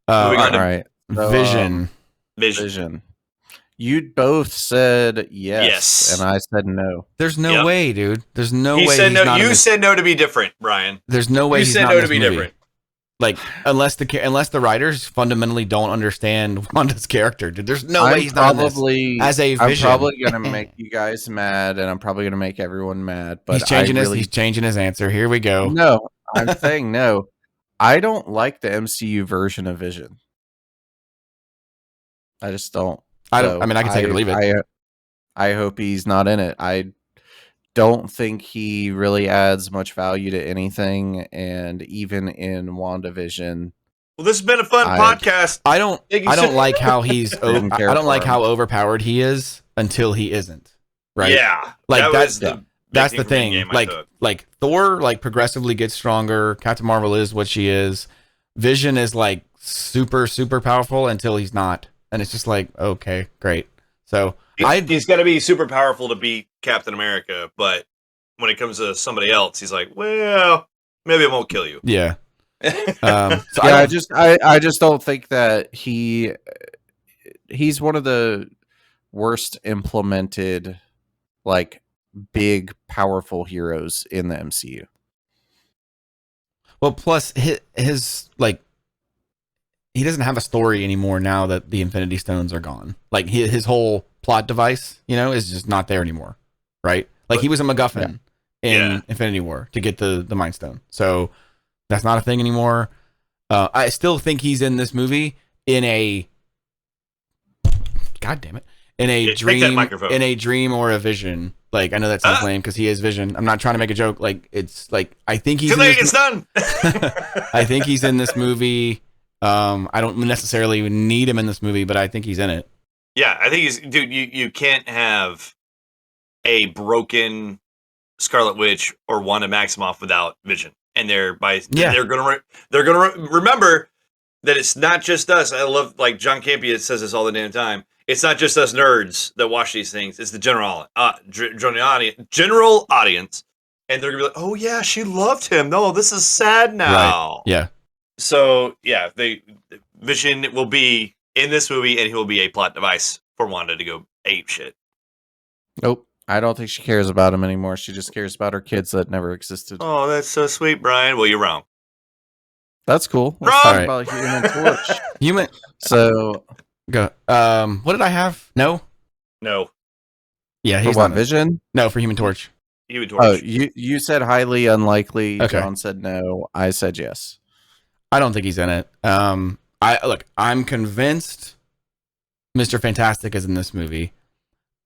All right. So, Vision. You both said yes, and I said no. There's no way, dude. There's no way. He said no. You said no to be different, Brian. There's no way you said no to be different. Like unless the writers fundamentally don't understand Wanda's character, dude. There's no way he's not in this as a Vision. I'm probably gonna make you guys mad, and I'm probably gonna make everyone mad. But he's changing his answer. Here we go. No, I'm saying no. I don't like the MCU version of Vision. I just don't. I mean, I can take it or leave it. I hope he's not in it. I don't think he really adds much value to anything, and even in WandaVision. Well, this has been a fun podcast. I don't like how he's. I don't like how overpowered he is until he isn't. Right? Yeah, like that's the thing. Like Thor, like progressively gets stronger. Captain Marvel is what she is. Vision is like super powerful until he's not. And it's just like, okay, great. So he's going to be super powerful to beat Captain America, but when it comes to somebody else, he's like, well, maybe I won't kill you. Yeah. I just don't think that he's one of the worst implemented, like big, powerful heroes in the MCU. Well, plus his like. He doesn't have a story anymore now that the Infinity Stones are gone. Like his whole plot device, is just not there anymore, right? Like he was a MacGuffin in Infinity War to get the Mind Stone. So that's not a thing anymore. I still think he's in this movie in a dream or a vision. Like I know that sounds lame because he is Vision. I'm not trying to make a joke. Like it's like I think he's. It's done. I think he's in this movie. I don't necessarily need him in this movie, but I think he's in it. Yeah, I think he's dude. You can't have a broken Scarlet Witch or Wanda Maximoff without Vision, and they're gonna remember that it's not just us. I love like John Campea says this all the damn time. It's not just us nerds that watch these things. It's the general audience, and they're gonna be like, "Oh yeah, she loved him. No, this is sad now." Right. Yeah. So yeah, Vision will be in this movie, and he will be a plot device for Wanda to go ape shit. Nope, I don't think she cares about him anymore. She just cares about her kids that never existed. Oh, that's so sweet, Brian. Well, you're wrong. That's cool. Let's talk about Human Torch. So go. What did I have? No. Yeah, he's for Vision. No, for Human Torch. Human Torch. Oh, you said highly unlikely. Okay. John said no. I said yes. I don't think he's in it. I'm convinced Mr. Fantastic is in this movie.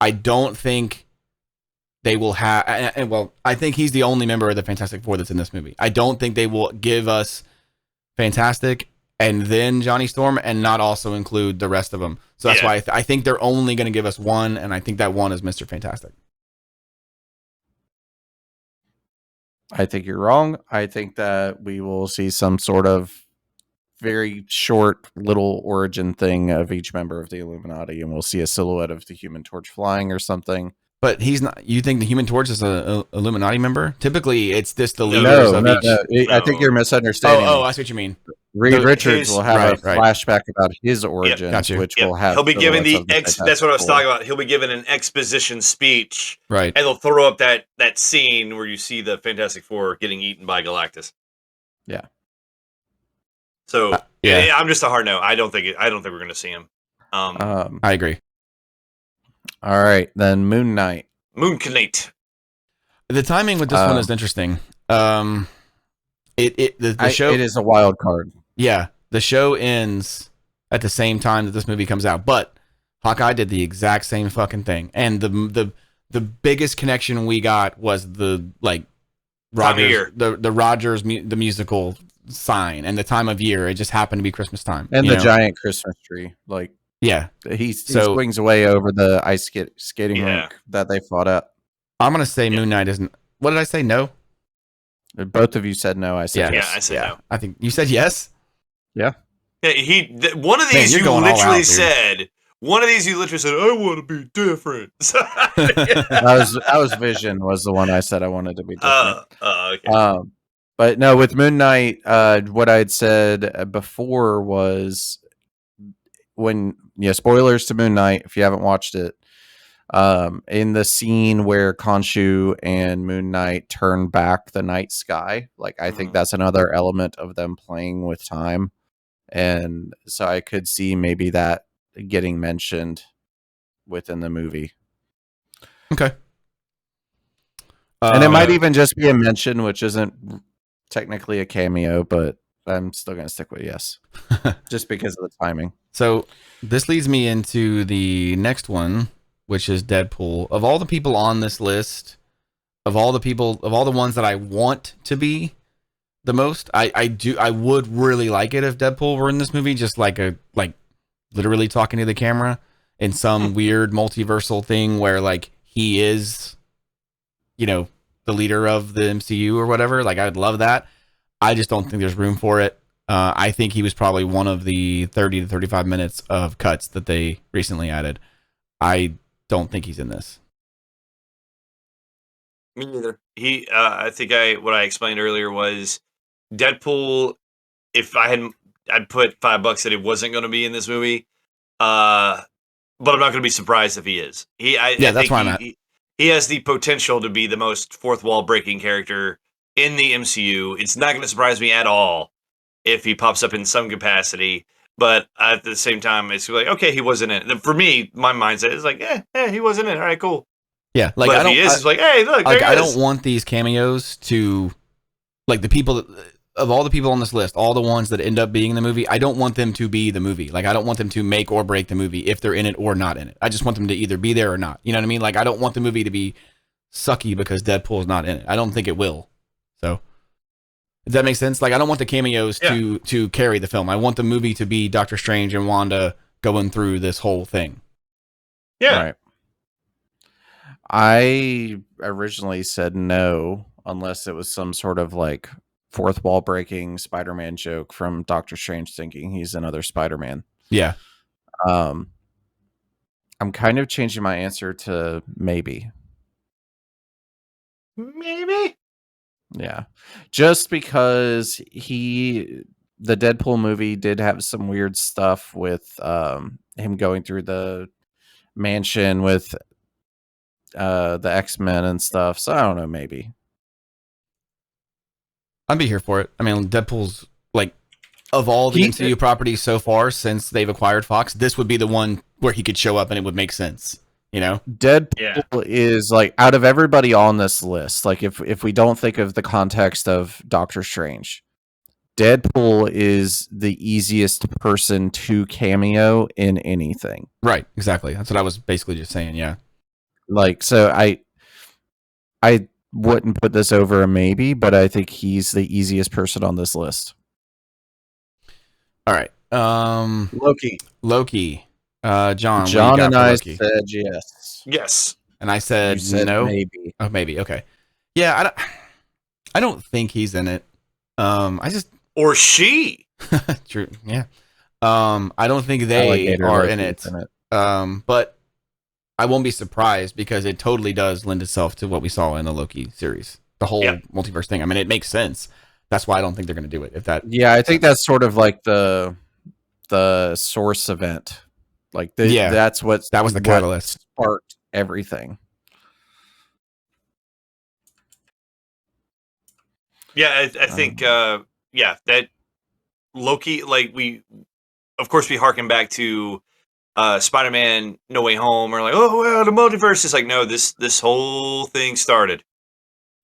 I don't think they will have, and well, I think he's the only member of the Fantastic Four that's in this movie. I don't think they will give us Fantastic and then Johnny Storm and not also include the rest of them. So that's why I think they're only going to give us one, and I think that one is Mr. Fantastic. I think you're wrong. I think that we will see some sort of very short little origin thing of each member of the Illuminati, and we'll see a silhouette of the Human Torch flying or something. But he's not. You think the Human Torch is a Illuminati member? Typically, it's the leaders of each. I think you're misunderstanding. Oh, I see what you mean. Reed Richards will have a flashback about his origins, which will have. He'll be given that's what I was talking about. He'll be given an exposition speech, right? And they'll throw up that scene where you see the Fantastic Four getting eaten by Galactus. Yeah. So I'm just a hard no. I don't think we're going to see him. I agree. All right, then Moon Knight. The timing with this one is interesting. The show, it is a wild card. Yeah, the show ends at the same time that this movie comes out, but Hawkeye did the exact same fucking thing, and the biggest connection we got was the Rogers, the Rogers the musical sign, and the time of year. It just happened to be Christmas time, and the giant Christmas tree, he swings away over the ice skating rink that they fought at. I'm gonna say Moon Knight isn't. What did I say? No. Both of you said no. I said yes. I said no. I think you said yes. Yeah. One of these you literally said. One of these you literally said, "I want to be different." that was Vision. Was the one I said I wanted to be different. Okay. But no, with Moon Knight, what I had said before was spoilers to Moon Knight if you haven't watched it. In the scene where Khonshu and Moon Knight turn back the night sky, I think that's another element of them playing with time, and so I could see maybe that getting mentioned within the movie. Okay. And it might even just be a mention, which isn't technically a cameo, but I'm still going to stick with yes, just because of the timing. So this leads me into the next one, which is Deadpool. Of all the people on this list, of all the ones that I want to be the most, I would really like it if Deadpool were in this movie, just literally talking to the camera in some weird multiversal thing where he is, the leader of the MCU or whatever. I'd love that. I just don't think there's room for it. I think he was probably one of the 30 to 35 minutes of cuts that they recently added. I don't think he's in this. Me neither. I think what I explained earlier was Deadpool. If I'd put $5 that it wasn't going to be in this movie. But I'm not going to be surprised if he is. That's why I'm at. He has the potential to be the most fourth wall breaking character in the MCU. It's not going to surprise me at all if he pops up in some capacity. But at the same time, it's okay, he wasn't in it. For me, my mindset is he wasn't in it. All right, cool. Yeah, but if he is, it's hey, look, there he is. I don't want these cameos to, the people of all the people on this list, all the ones that end up being in the movie, I don't want them to be the movie. I don't want them to make or break the movie if they're in it or not in it. I just want them to either be there or not. You know what I mean? I don't want the movie to be sucky because Deadpool's not in it. I don't think it will. So, does that make sense? I don't want the cameos to carry the film. I want the movie to be Doctor Strange and Wanda going through this whole thing. Yeah. Right. I originally said no, unless it was some sort of fourth wall breaking Spider-Man joke from Doctor Strange thinking he's another Spider-Man. Yeah. I'm kind of changing my answer to maybe. Maybe? Yeah. Just because the Deadpool movie did have some weird stuff with him going through the mansion with the X-Men and stuff. So I don't know, maybe. I'd be here for it. I mean, Deadpool's of all the MCU properties so far since they've acquired Fox, this would be the one where he could show up and it would make sense. Deadpool is out of everybody on this list. If we don't think of the context of Doctor Strange, Deadpool is the easiest person to cameo in anything. Right. Exactly. That's what I was basically just saying. Yeah. So I wouldn't put this over a maybe, but I think he's the easiest person on this list. All right. Loki. John, what do you John got and for I Loki? said yes. Yes. And I said, You said no. maybe. Oh, maybe. Okay. Yeah, I don't think he's in it. I just Or she. true. Yeah. I don't think they Alligator are Loki in it. is in it. But I won't be surprised because it totally does lend itself to what we saw in the Loki series. The whole multiverse thing. I mean, it makes sense. That's why I don't think they're going to do it. If that, Yeah, I think that's sort of like the source event. Like that was the catalyst. Sparked everything. Yeah, I think that Loki, like of course we harken back to Spider-Man No Way Home, or like, oh well, the multiverse is like, no, this whole thing started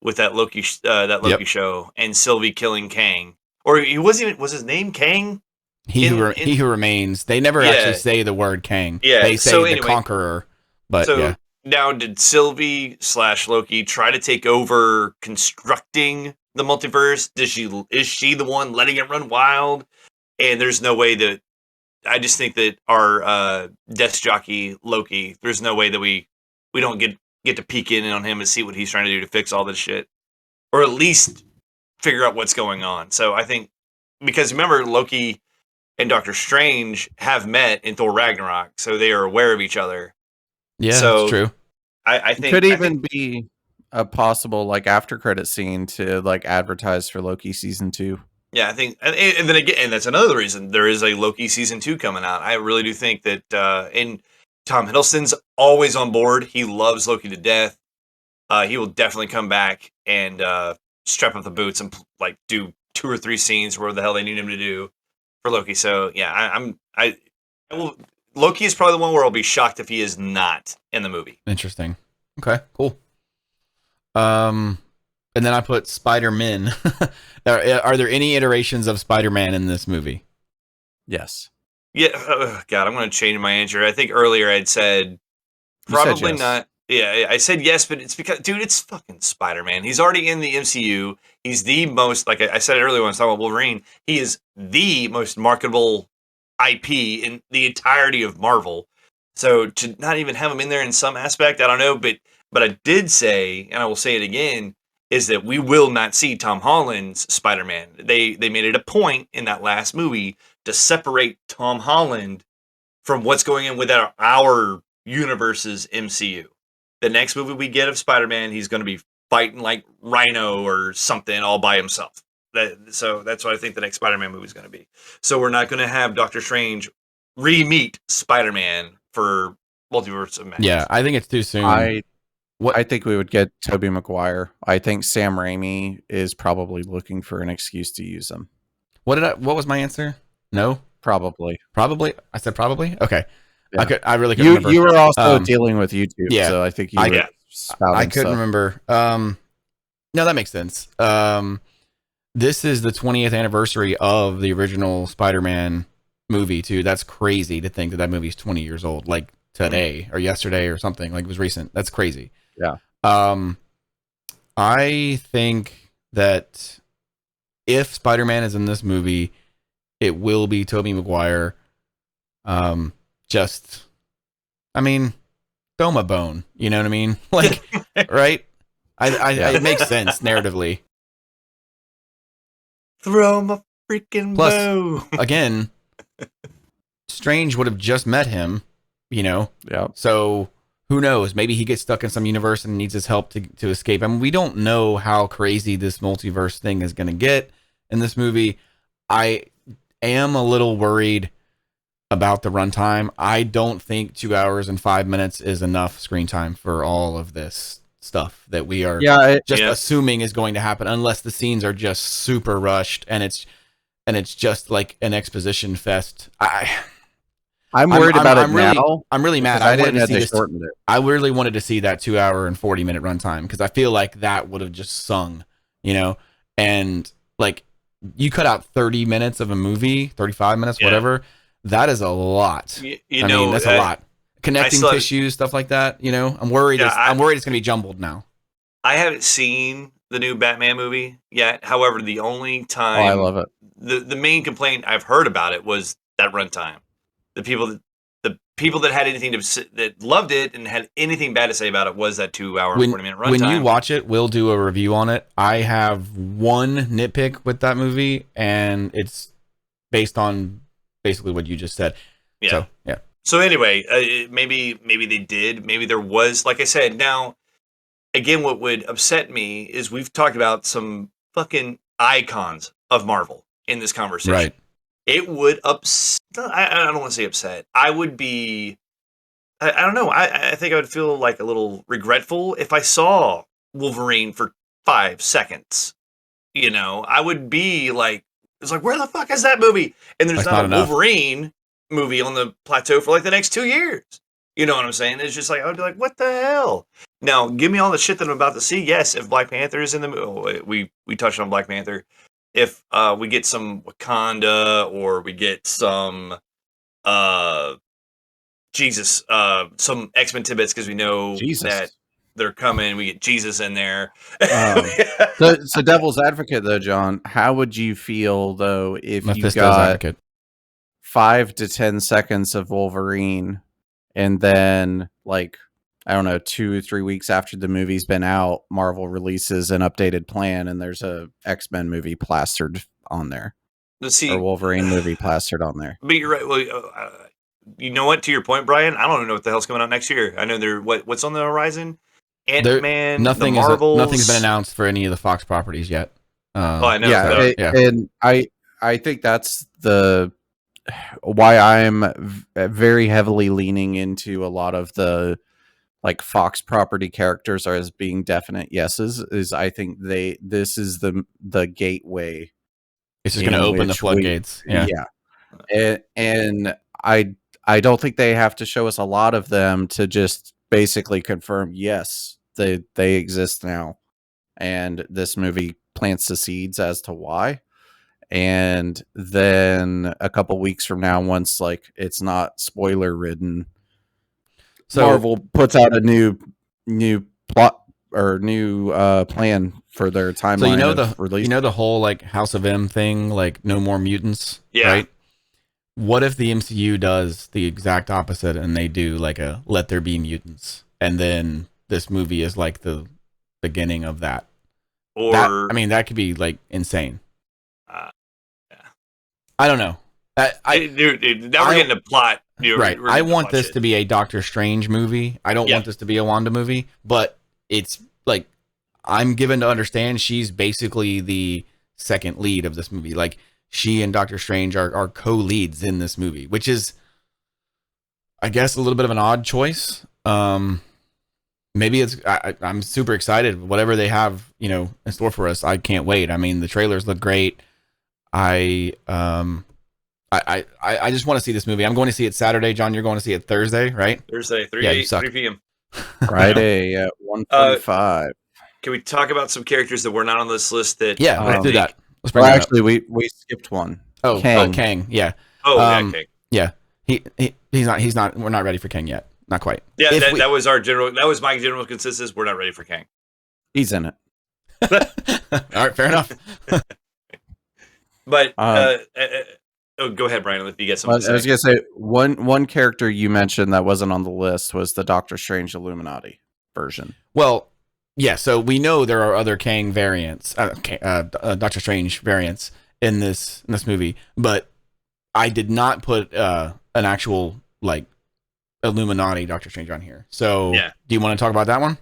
with that Loki show and Sylvie killing Kang, or he wasn't even, was his name Kang? He who remains. They never actually say the word Kang. Yeah, they say the Conqueror. But now did Sylvie / Loki try to take over constructing the multiverse? Is she the one letting it run wild? And there's no way that, I just think that our desk jockey Loki, there's no way that we don't get to peek in on him and see what he's trying to do to fix all this shit, or at least figure out what's going on. So I think, because remember, Loki and Doctor Strange have met in Thor Ragnarok, so they are aware of each other. Yeah, so that's true. I think it could be a possible like after credit scene to like advertise for Loki season 2. Yeah, I think, and then again, and that's another reason there is a Loki season 2 coming out. I really do think that, and Tom Hiddleston's always on board. He loves Loki to death. He will definitely come back and strap up the boots and like do 2 or 3 scenes where the hell they need him to do for Loki. So yeah, I will. Loki is probably the one where I'll be shocked if he is not in the movie. Interesting. Okay, cool. And then I put Spider-Man. Are there any iterations of Spider-Man in this movie? Yes. Yeah. God, I'm going to change my answer. I think earlier I'd said probably yes. Not. Yeah, I said yes, but it's because, dude, it's fucking Spider-Man. He's already in the MCU. He's the most, like I said earlier when I was talking about Wolverine, he is the most marketable IP in the entirety of Marvel. So to not even have him in there in some aspect, I don't know, but I did say, and I will say it again, is that we will not see Tom Holland's Spider-Man. They made it a point in that last movie to separate Tom Holland from what's going on with our universe's MCU. The next movie we get of Spider-Man, he's going to be fighting like Rhino or something all by himself. So that's what I think the next Spider-Man movie is going to be. So we're not going to have Doctor Strange re-meet Spider-Man for Multiverse of Madness. Yeah, I think it's too soon. I think we would get Tobey Maguire. I think Sam Raimi is probably looking for an excuse to use him. What was my answer? No? Probably. Probably? I said probably? Okay. Yeah. I really couldn't remember. You were also dealing with YouTube, yeah, so I think you were I couldn't remember. No, that makes sense. This is the 20th anniversary of the original Spider-Man movie, too. That's crazy to think that movie's 20 years old, like today or yesterday or something. Like it was recent. That's crazy. Yeah. I think that if Spider-Man is in this movie, it will be Tobey Maguire. Throw him a bone. You know what I mean? Like, right? It makes sense narratively. Throw him a freaking bone. Again, Strange would have just met him, you know? Yeah. So who knows? Maybe he gets stuck in some universe and needs his help to escape. I mean, we don't know how crazy this multiverse thing is going to get in this movie. I am a little worried about the runtime. I don't think 2 hours and 5 minutes is enough screen time for all of this stuff that we are assuming is going to happen, unless the scenes are just super rushed and it's just like an exposition fest. I'm worried about it now. I'm really mad. I really wanted to see that 2 hour and 40 minute runtime because I feel like that would have just sung, you know, and like you cut out 30 minutes of a movie, 35 minutes, whatever. That is a lot. I mean, that's a lot. Connecting tissues, stuff like that. You know, I'm worried. I'm worried it's going to be jumbled now. I haven't seen the new Batman movie yet. However, the only Oh, time I love it. the main complaint I've heard about it was that runtime. The people that had anything that loved it and had anything bad to say about it was that 2 hour and 40-minute runtime. When you watch it, we'll do a review on it. I have one nitpick with that movie, and it's based on basically what you just said. Yeah. So, yeah. So anyway, maybe they did. Maybe there was, like I said. Now, again, what would upset me is we've talked about some fucking icons of Marvel in this conversation. Right. It would I don't want to say upset. I would be. I don't know. I think I would feel like a little regretful if I saw Wolverine for 5 seconds. You know, I would be like, it's like, where the fuck is that movie? And there's That's not a not enough. Wolverine movie on the plateau for like the next 2 years. You know what I'm saying? It's just like, I would be like, what the hell? Now, give me all the shit that I'm about to see. Yes, if Black Panther is in the movie, we touched on Black Panther. If we get some Wakanda or we get some some X-Men tidbits because we know that they're coming. We get Jesus in there. So devil's advocate though, John, how would you feel though if Mephisto's you got advocate. 5 to 10 seconds of Wolverine and then like, I don't know, 2 or 3 weeks after the movie's been out, Marvel releases an updated plan and there's a X-Men movie plastered on there. Or Wolverine movie plastered on there. But you're right. Well, you know what? To your point, Brian, I don't even know what the hell's coming out next year. I know what's on the horizon. Ant-Man, nothing's been announced for any of the Fox properties yet. I know. Yeah, and I think that's why I'm very heavily leaning into a lot of the like Fox property characters are as being definite yeses. Is I think this is the gateway. It's just going to open the floodgates. And I don't think they have to show us a lot of them to just basically confirm yes they exist now, and this movie plants the seeds as to why. And then a couple weeks from now, once like it's not spoiler ridden, so Marvel puts out a new plot or new plan for their timeline. So release. You know the whole like House of M thing, like no more mutants, yeah. Right? What if the MCU does the exact opposite and they do like a Let There Be Mutants, and then this movie is like the beginning of that? Or that could be like insane. I don't know. Dude, now we're getting a plot. Right. I want this to be a Doctor Strange movie. I don't want this to be a Wanda movie, but it's like I'm given to understand she's basically the second lead of this movie. Like she and Doctor Strange are co-leads in this movie, which is, I guess, a little bit of an odd choice. Maybe I'm super excited. Whatever they have, in store for us, I can't wait. I mean, the trailers look great. I just want to see this movie. I'm going to see it Saturday. John, you're going to see it Thursday, right? Thursday, 3 p.m. Friday at 1:45. Can we talk about some characters that were not on this list? Let's do that. Let's bring actually, we skipped one. Oh, Kang. Yeah. Kang. Yeah. He's not. We're not ready for Kang yet. Not quite. Yeah, that was our general. That was my general consensus. We're not ready for Kang. He's in it. All right, fair enough. But go ahead, Brian. If you get something. I was gonna say one character you mentioned that wasn't on the list was the Doctor Strange Illuminati version. Well, yeah. So we know there are other Kang variants, Doctor Strange variants in this movie, but I did not put an actual like Illuminati Doctor Strange on here. So do you want to talk about that one?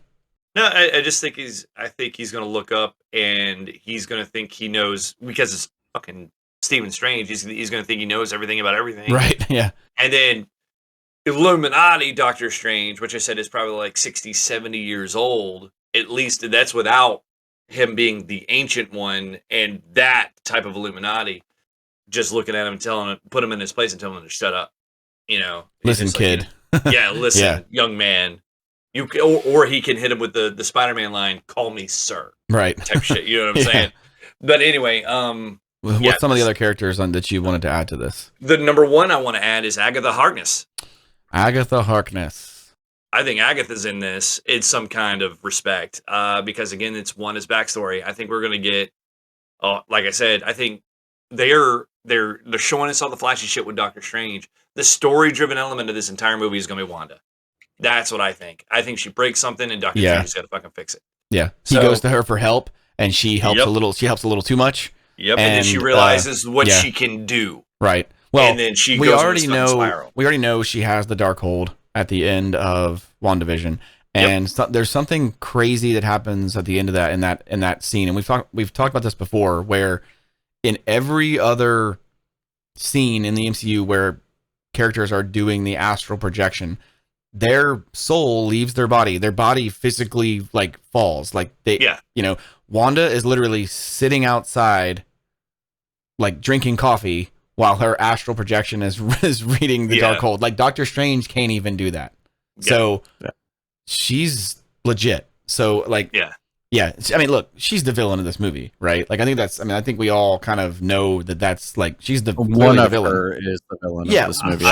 No, I just think I think he's going to look up and he's going to think he knows, because it's fucking Stephen Strange. He's going to think he knows everything about everything. Right. Yeah. And then Illuminati Doctor Strange, which I said is probably like 60, 70 years old. At least that's without him being the ancient one, and that type of Illuminati just looking at him, put him in his place and telling him to shut up. Listen, kid. Listen, young man. Or he can hit him with the Spider-Man line, "Call me sir," right? Type shit. You know what I'm saying? But anyway, what's some of the other characters that you wanted to add to this? The number one I want to add is Agatha Harkness. Agatha Harkness. I think Agatha's in this. It's some kind of respect, because again, it's Wanda's backstory. I think we're gonna get, like I said, I think they're showing us all the flashy shit with Doctor Strange. The story-driven element of this entire movie is gonna be Wanda. That's what I think. I think she breaks something, and Doctor Strange is gonna fucking fix it. Yeah, he goes to her for help, and she helps a little. She helps a little too much. Yep, and then she realizes what she can do. Right. Well, and then she goes already know. Spiral. We already know she has the Darkhold at the end of WandaVision, and there's something crazy that happens at the end of that in that scene. And we've talked about this before, where in every other scene in the MCU where characters are doing the astral projection, their soul leaves their body. Their body physically like falls. Like Wanda is literally sitting outside, like drinking coffee, while her astral projection is reading the Darkhold. Like Doctor Strange can't even do that. Yeah. So she's legit. So like I mean, look, she's the villain of this movie, right? Like I think we all kind of know that's like she's the one of villain. Her is the villain of this movie.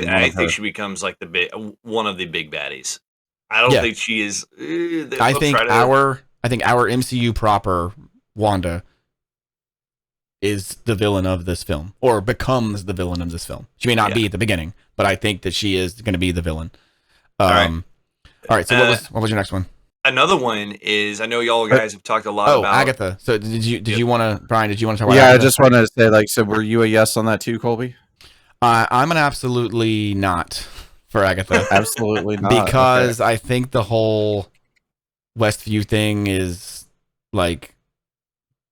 I think she becomes like one of the big baddies. I don't think she is. I think our MCU proper Wanda is the villain of this film, or becomes the villain of this film. She may not be at the beginning, but I think that she is going to be the villain. All right. So what was your next one? Another one is, I know y'all guys have talked a lot about Agatha. So did you want to, Brian? Did you want to talk about? Yeah, Agatha? I just wanted to say, like, so were you a yes on that too, Colby? I'm an absolutely not for Agatha. Absolutely not, because I think the whole Westview thing is like,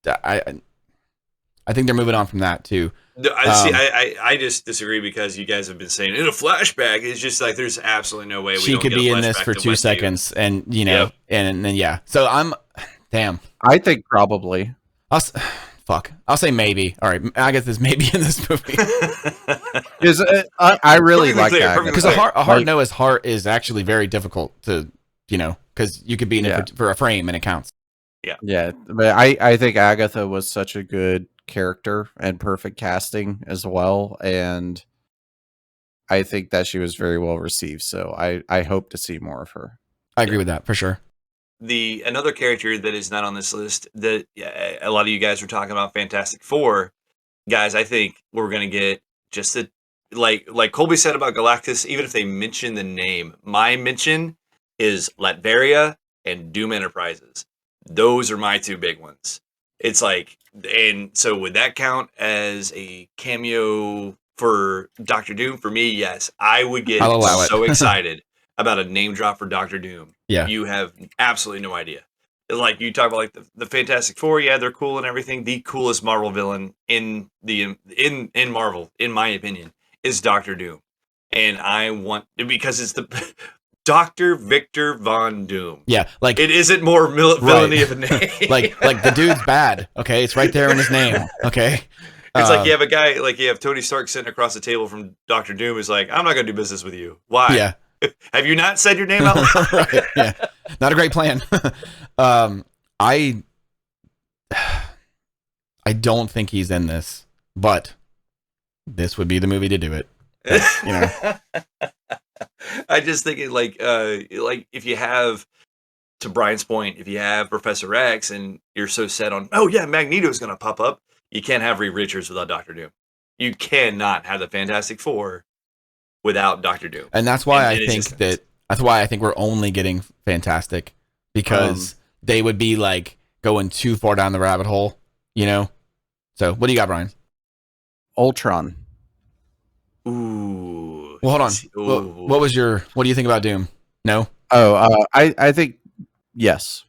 I think they're moving on from that too. I just disagree, because you guys have been saying in a flashback. It's just like there's absolutely no way she could be in this for 2 seconds, and and then So damn. I think probably. I'll say maybe. All right, Agatha's maybe in this movie. Because I really like that, because a hard no as heart is actually very difficult to because you could be in it for a frame and it counts. Yeah, but I think Agatha was such a good character and perfect casting as well, and I think that she was very well received, so I hope to see more of her. I agree with that for sure. Another character that is not on this list that a lot of you guys were talking about, Fantastic Four guys. I think we're gonna get just like Colby said about Galactus. Even if they mention the name, my mention is Latveria and Doom Enterprises. Those are my two big ones. It's like, and so would that count as a cameo for Doctor Doom? For me, yes. I would get so excited about a name drop for Doctor Doom. Yeah. You have absolutely no idea. Like, you talk about like the Fantastic Four, they're cool and everything. The coolest Marvel villain in Marvel, in my opinion, is Doctor Doom. And I want, because it's the Dr. Victor Von Doom. Yeah, like it isn't more villainy of a name. like the dude's bad. Okay, it's right there in his name. Okay, it's like you have a guy, like you have Tony Stark sitting across the table from Doctor Doom, who's like, "I'm not going to do business with you." Why? Yeah. Have you not said your name out loud? Right. Yeah. Not a great plan. I don't think he's in this, but this would be the movie to do it. I just think it like if you have, to Brian's point, if you have Professor X and you're so set on, Magneto's going to pop up, you can't have Reed Richards without Doctor Doom. You cannot have the Fantastic Four without Doctor Doom. And that's why that's why I think we're only getting Fantastic, because they would be like going too far down the rabbit hole, So what do you got, Brian? Ultron. Ooh. Well, hold on. What do you think about Doom? No? I think yes.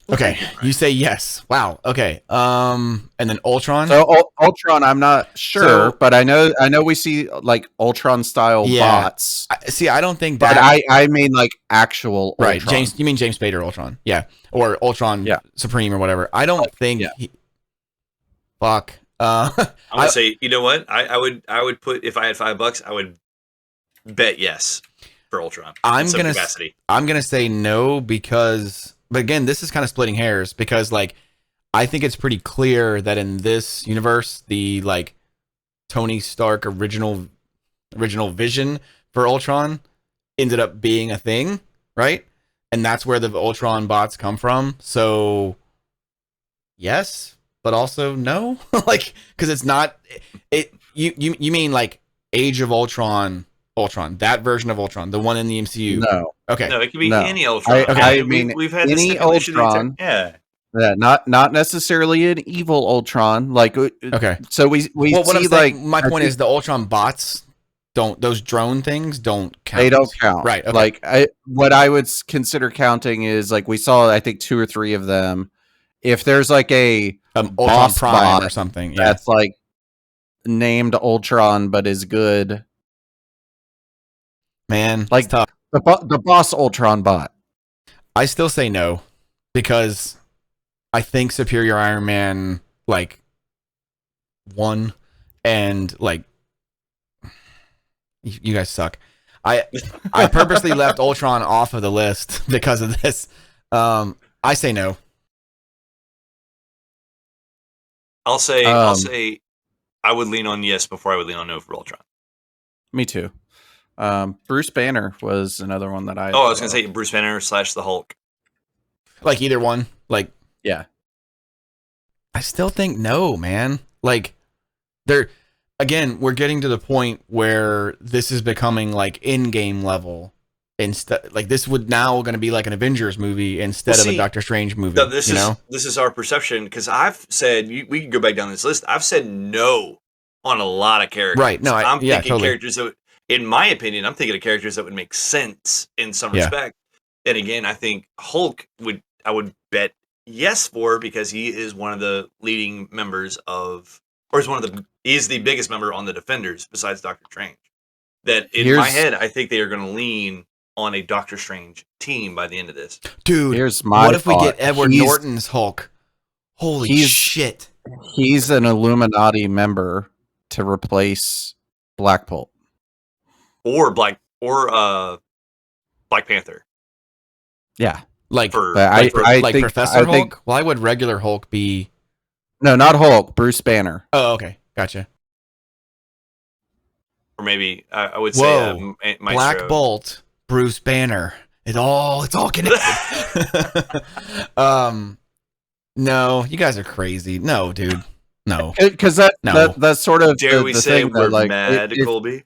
Okay. You say yes. Wow. Okay. And then Ultron? So Ultron, I'm not sure, but I know we see like Ultron style bots. I don't think that. But I mean like actual right. Ultron. You mean James Spader Ultron? Yeah. Or Ultron Supreme or whatever. I don't think fuck. I'm gonna say, you know what? I would put, if I had $5, I would bet yes for Ultron. I'm gonna say no, because, but again, this is kind of splitting hairs, because like I think it's pretty clear that in this universe, the like Tony Stark original vision for Ultron ended up being a thing, right? And that's where the Ultron bots come from. So yes, but also no. Like, because it's not it. You mean like Age of Ultron, that version of Ultron, the one in the MCU? No. Okay. No, it could be No. any Ultron. I mean, we've had this any stipulation the entire- Ultron. yeah. Yeah, not necessarily an evil Ultron. Like, Okay. so we Well, what I'm see saying, like my point is the Ultron bots those drone things don't count. they don't count, Right? Okay. Like, what I would consider counting is like we saw, I think 2 or 3 of them. If there's like a Ultron boss Prime bot or something, yeah. that's like named Ultron but is good, Man, like it's tough. the boss Ultron bot. I still say no because I think Superior Iron Man like won, and like you guys suck. I purposely left Ultron off of the list because of this. I say no. I'll say I would lean on yes before I would lean on no for Ultron. Me too. Bruce Banner was another one that I was gonna say Bruce Banner / the Hulk. Like either one. Like, yeah. I still think no, man. Like, we're getting to the point where this is becoming like in-game level. Instead, like this would now going to be like an Avengers movie instead of a Doctor Strange movie. This is our perception, because I've said we can go back down this list. I've said no on a lot of characters. Right? No, I'm thinking totally. characters that, in my opinion, I'm thinking of characters that would make sense in some respect. And again, I think Hulk I would bet yes for, because he is one of the leading members of, or he's the biggest member on the Defenders besides Doctor Strange. That in my head, I think they are going to lean on a Doctor Strange team by the end of this. Dude, here's my what if we get thought. Edward Norton's Hulk? Holy shit. He's an Illuminati member to replace Black Bolt. Or Black Panther. Yeah. Like I think Professor Hulk? Why would regular Hulk be? No, not Hulk, Bruce Banner. Oh, okay. Gotcha. Or maybe I would say Maestro. Black Bolt, Bruce Banner. It's all connected. No, you guys are crazy. No, dude. No. Because that's sort of Dare we the say thing we're that, like, mad, Colby?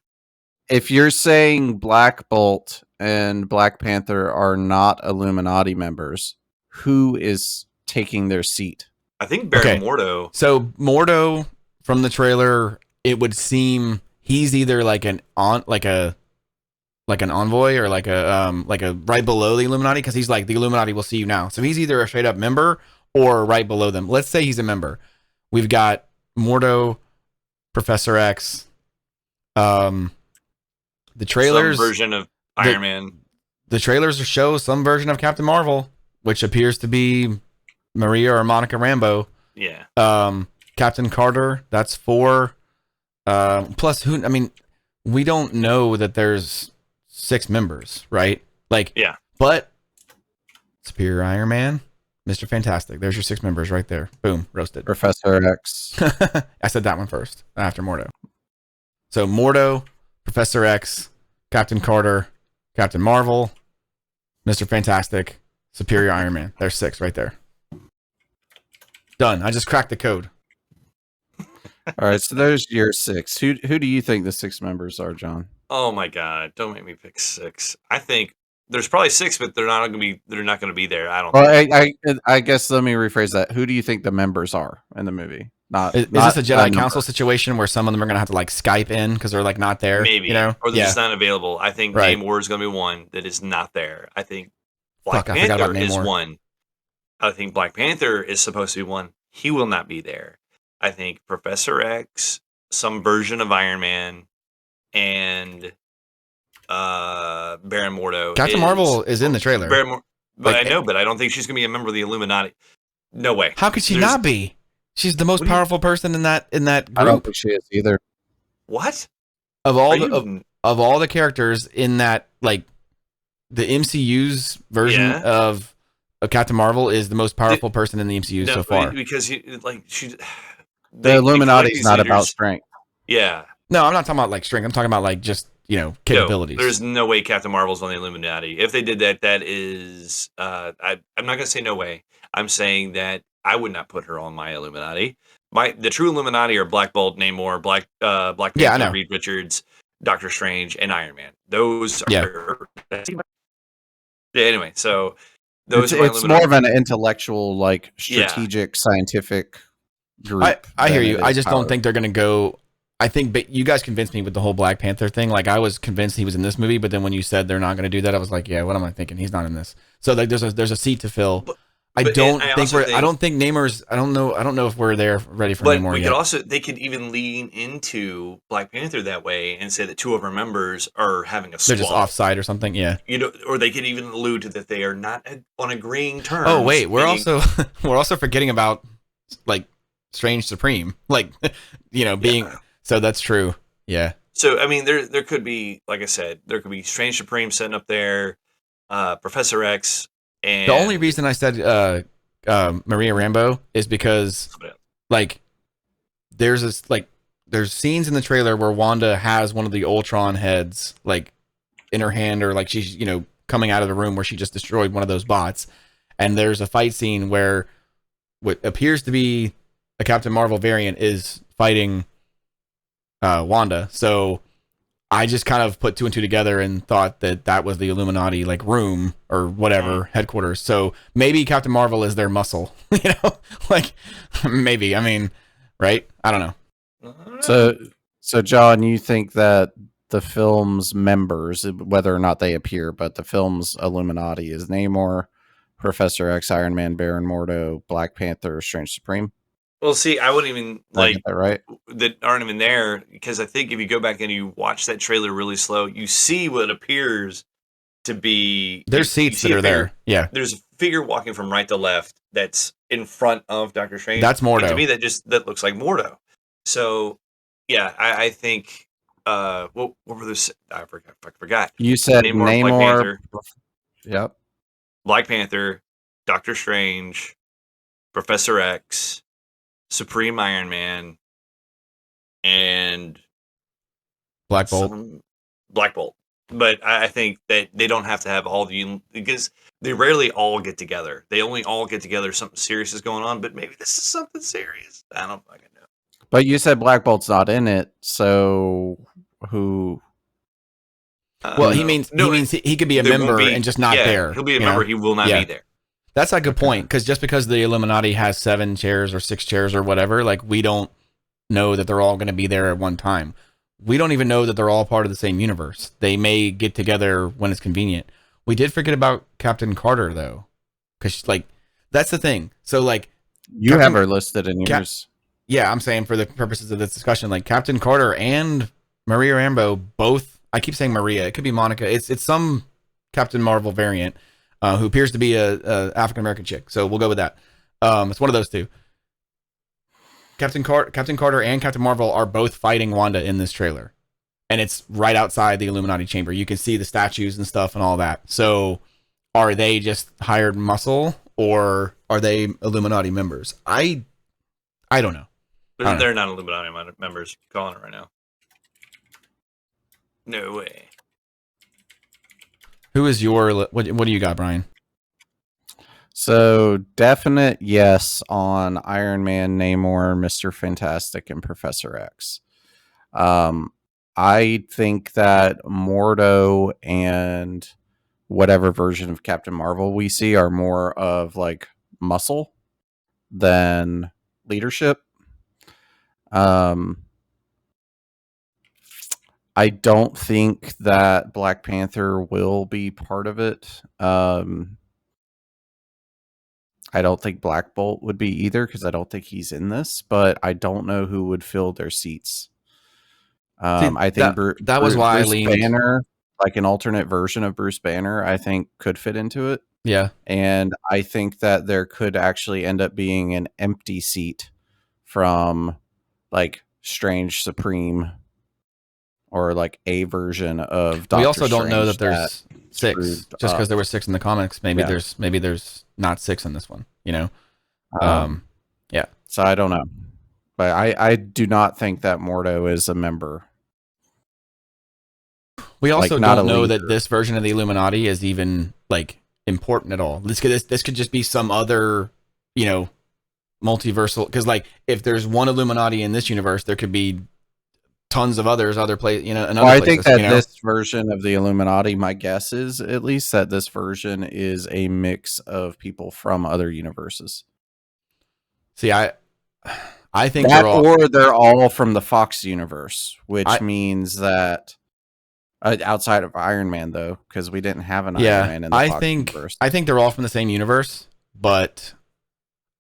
If you're saying Black Bolt and Black Panther are not Illuminati members, who is taking their seat? I think Baron Mordo. So Mordo, from the trailer, it would seem he's either like an envoy or like a right below the Illuminati, because he's like, the Illuminati will see you now. So he's either a straight up member or right below them. Let's say he's a member. We've got Mordo, Professor X, the trailers, some version of Iron Man. The trailers show some version of Captain Marvel, which appears to be Maria or Monica Rambeau. Yeah. Captain Carter, that's 4. Plus, we don't know that there's 6 members, right? Like, yeah. But Superior Iron Man, Mr. Fantastic, there's your 6 members right there. Boom, roasted. Professor X. I said that one first, after Mordo. So Mordo, Professor X, Captain Carter, Captain Marvel, Mr. Fantastic, Superior Iron Man. There's 6 right there. Done. I just cracked the code. All right, so there's your 6. Who do you think the 6 members are, John? Oh my God! Don't make me pick 6. I think there's probably 6, but they're not going to be there. I don't. Well, I guess let me rephrase that. Who do you think the members are in the movie? Is this a Jedi Council situation where some of them are going to have to like Skype in because they're like not there? Maybe, or they're just not available. I think Namor is going to be one that is not there. I think Black Panther is one. I think Black Panther is supposed to be one. He will not be there. I think Professor X, some version of Iron Man, and Baron Mordo. Captain Marvel is in the trailer. But I know, but I don't think she's going to be a member of the Illuminati. No way. How could she not be? She's the most powerful person in that group. I don't think she is either. What? Of all the characters in that, like, the MCU's version of Captain Marvel is the most powerful person in the MCU so far. Because the Illuminati is not about strength. Yeah. No, I'm not talking about like strength. I'm talking about like just capabilities. No, there's no way Captain Marvel's on the Illuminati. If they did that, that is, I'm not going to say no way. I'm saying that I would not put her on my Illuminati. The true Illuminati are Black Bolt, Namor, Black Panther, Reed Richards, Doctor Strange, and Iron Man. Those are anyway. So those it's more of an intellectual, like strategic, scientific group. I hear you. I just don't think they're going to go. I think, but you guys convinced me with the whole Black Panther thing. Like, I was convinced he was in this movie, but then when you said they're not going to do that, I was like, yeah, what am I thinking? He's not in this. So like, there's a seat to fill. I don't think Neymar's. I don't know if we're there ready for Namor yet. They could even lean into Black Panther that way and say that two of our members are having a swap. They're just offside or something. Yeah. Or they could even allude to that they are not on agreeing terms. Oh wait, we're also forgetting about like Strange Supreme, like being. So that's true. Yeah. So I mean, there could be, like I said, there could be Strange Supreme sitting up there, Professor X. And the only reason I said Maria Rambeau is because like there's scenes in the trailer where Wanda has one of the Ultron heads like in her hand, or like she's coming out of the room where she just destroyed one of those bots, and there's a fight scene where what appears to be a Captain Marvel variant is fighting Wanda. So I just kind of put two and two together and thought that was the Illuminati like room or whatever headquarters. So maybe Captain Marvel is their muscle, like maybe. I mean, right? I don't know. So John, you think that the film's members, whether or not they appear, but the film's Illuminati is Namor, Professor X, Iron Man, Baron Mordo, Black Panther, Strange Supreme? Well, see, I wouldn't even that aren't even there, because I think if you go back and you watch that trailer really slow, you see what appears to be there's seats that are there. Yeah, there's a figure walking from right to left that's in front of Doctor Strange. That's Mordo. And to me, that looks like Mordo. So yeah, I think what were those? I forgot. You said Namor. Black Panther, yep. Black Panther, Doctor Strange, Professor X, Supreme Iron Man, and Black Bolt. But I think that they don't have to have all because they rarely all get together. They only all get together if something serious is going on, but maybe this is something serious. I don't fucking know. But you said Black Bolt's not in it, so who? Well, he means he could be a member and just not there. He'll be a member. He will not be there. That's a good point, because just because the Illuminati has 7 chairs or 6 chairs or whatever, like we don't know that they're all going to be there at one time. We don't even know that they're all part of the same universe. They may get together when it's convenient. We did forget about Captain Carter though, because like that's the thing. So like you have her listed in yours. Yeah, I'm saying for the purposes of this discussion, like Captain Carter and Maria Rambeau both. I keep saying Maria. It could be Monica. It's some Captain Marvel variant. Who appears to be a African American chick, so we'll go with that. It's one of those two. Captain Carter and Captain Marvel are both fighting Wanda in this trailer, and it's right outside the Illuminati chamber. You can see the statues and stuff and all that. So, are they just hired muscle, or are they Illuminati members? I don't know. They're not Illuminati members. I'm calling it right now. No way. Who is your what do you got, Brian? So definite yes on Iron Man, Namor, Mr. Fantastic, and Professor X. I think that Mordo and whatever version of Captain Marvel we see are more of like muscle than leadership. I don't think that Black Panther will be part of it. I don't think Black Bolt would be either, because I don't think he's in this, but I don't know who would fill their seats. I think that was why Bruce Banner, like an alternate version of Bruce Banner, I think could fit into it. Yeah. And I think that there could actually end up being an empty seat from like Strange Supreme, or like a version of Doctor We also Strange don't know that there's 6 just because there were 6 in the comics. Maybe there's not 6 in this one, yeah. So I don't know, but I do not think that Mordo is a member. We also Like, not don't a know leader. that this version of the Illuminati is even like important at all. This could just be some other, multiversal. Because like if there's one Illuminati in this universe, there could be tons of other places, in other Well, I places. think that this version of the Illuminati, my guess is at least that this version is a mix of people from other universes. See, I think they're all from the Fox universe, which means that outside of Iron Man, though, because we didn't have an Iron Man in the Fox universe. I think they're all from the same universe, but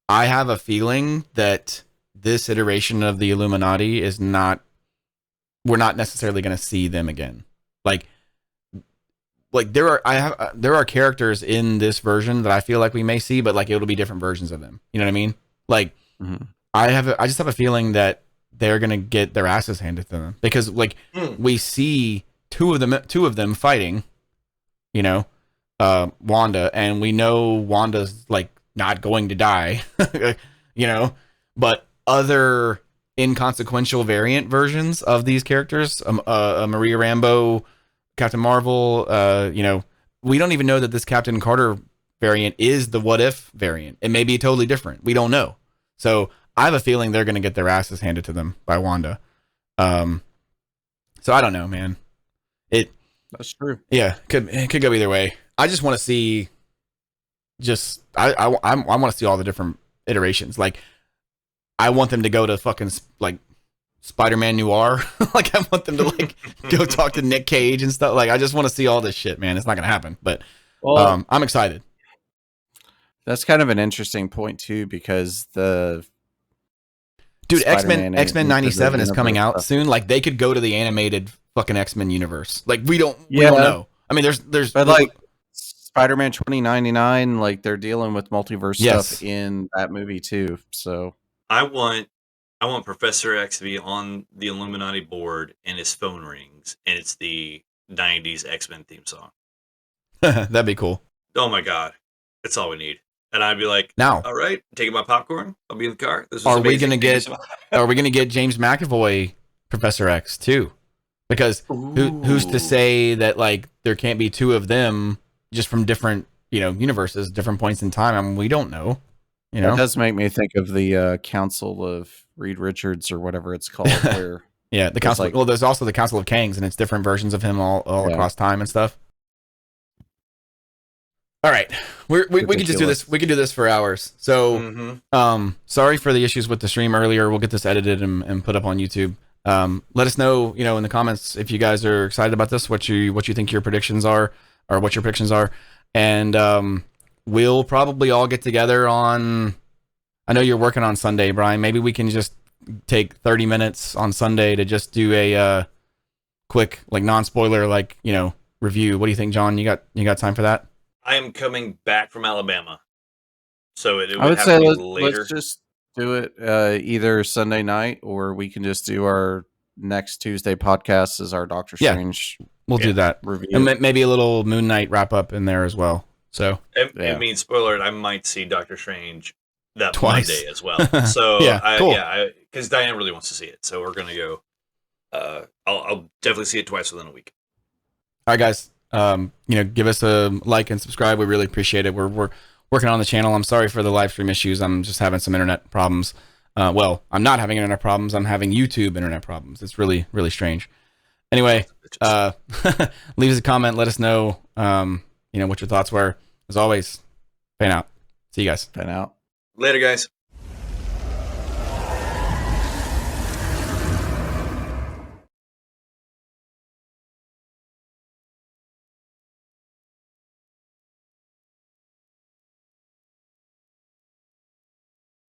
I have a feeling that this iteration of the Illuminati is not. We're not necessarily going to see them again. Like there are characters in this version that I feel like we may see, but like it'll be different versions of them. You know what I mean? Like I just have a feeling that they're going to get their asses handed to them because like we see two of them fighting, Wanda, and we know Wanda's like not going to die, but other inconsequential variant versions of these characters, Maria Rambeau, Captain Marvel, we don't even know that this Captain Carter variant is the What If variant. It may be totally different. We don't know. So I have a feeling they're going to get their asses handed to them by Wanda. So I don't know, man. That's true. Yeah, it could go either way. I just want to see. I want to see all the different iterations. Like, I want them to go to fucking like Spider-Man Noir. Like, I want them to like go talk to Nick Cage and stuff. Like, I just want to see all this shit, man. It's not gonna happen, but I'm excited. That's kind of an interesting point too, because the dude, X-Men 97 is coming out soon. Like, they could go to the animated fucking X-Men universe. Like, we don't know. I mean, there's like Spider-Man 2099, like they're dealing with multiverse stuff in that movie too. So I want Professor X to be on the Illuminati board and his phone rings and it's the 90s X-Men theme song. That'd be cool. Oh my god. That's all we need. And I'd be like, now, all right, taking my popcorn. I'll be in the car. Are we gonna get James McAvoy Professor X too? Because who's to say that like there can't be two of them just from different universes, different points in time? I mean, we don't know. It does make me think of the Council of Reed Richards or whatever it's called. Where yeah, the council. Well, there's also the Council of Kangs, and it's different versions of him all across time and stuff. All right, we could just do this. We could do this for hours. So, sorry for the issues with the stream earlier. We'll get this edited and put up on YouTube. Let us know, in the comments if you guys are excited about this, what you think your predictions are, or what your predictions are, and we'll probably all get together on. I know you're working on Sunday, Brian. Maybe we can just take 30 minutes on Sunday to just do a quick, like, non-spoiler, like, review. What do you think, John? You got time for that? I am coming back from Alabama, so it would I would have say to be later. let's just do it either Sunday night, or we can just do our next Tuesday podcast as our Doctor Strange. We'll do that review, and maybe a little Moon Knight wrap up in there as well. So it means, spoiler, I might see Doctor Strange that twice Monday as well. So cool. Because Diane really wants to see it, so we're gonna go. I'll definitely see it twice within a week. All right, guys. Give us a like and subscribe. We really appreciate it. We're working on the channel. I'm sorry for the live stream issues. I'm just having some internet problems. Well, I'm not having internet problems. I'm having YouTube internet problems. It's really, really strange. Anyway, leave us a comment. Let us know, what your thoughts were. As always, fan out. See you guys. Fan out. Later, guys.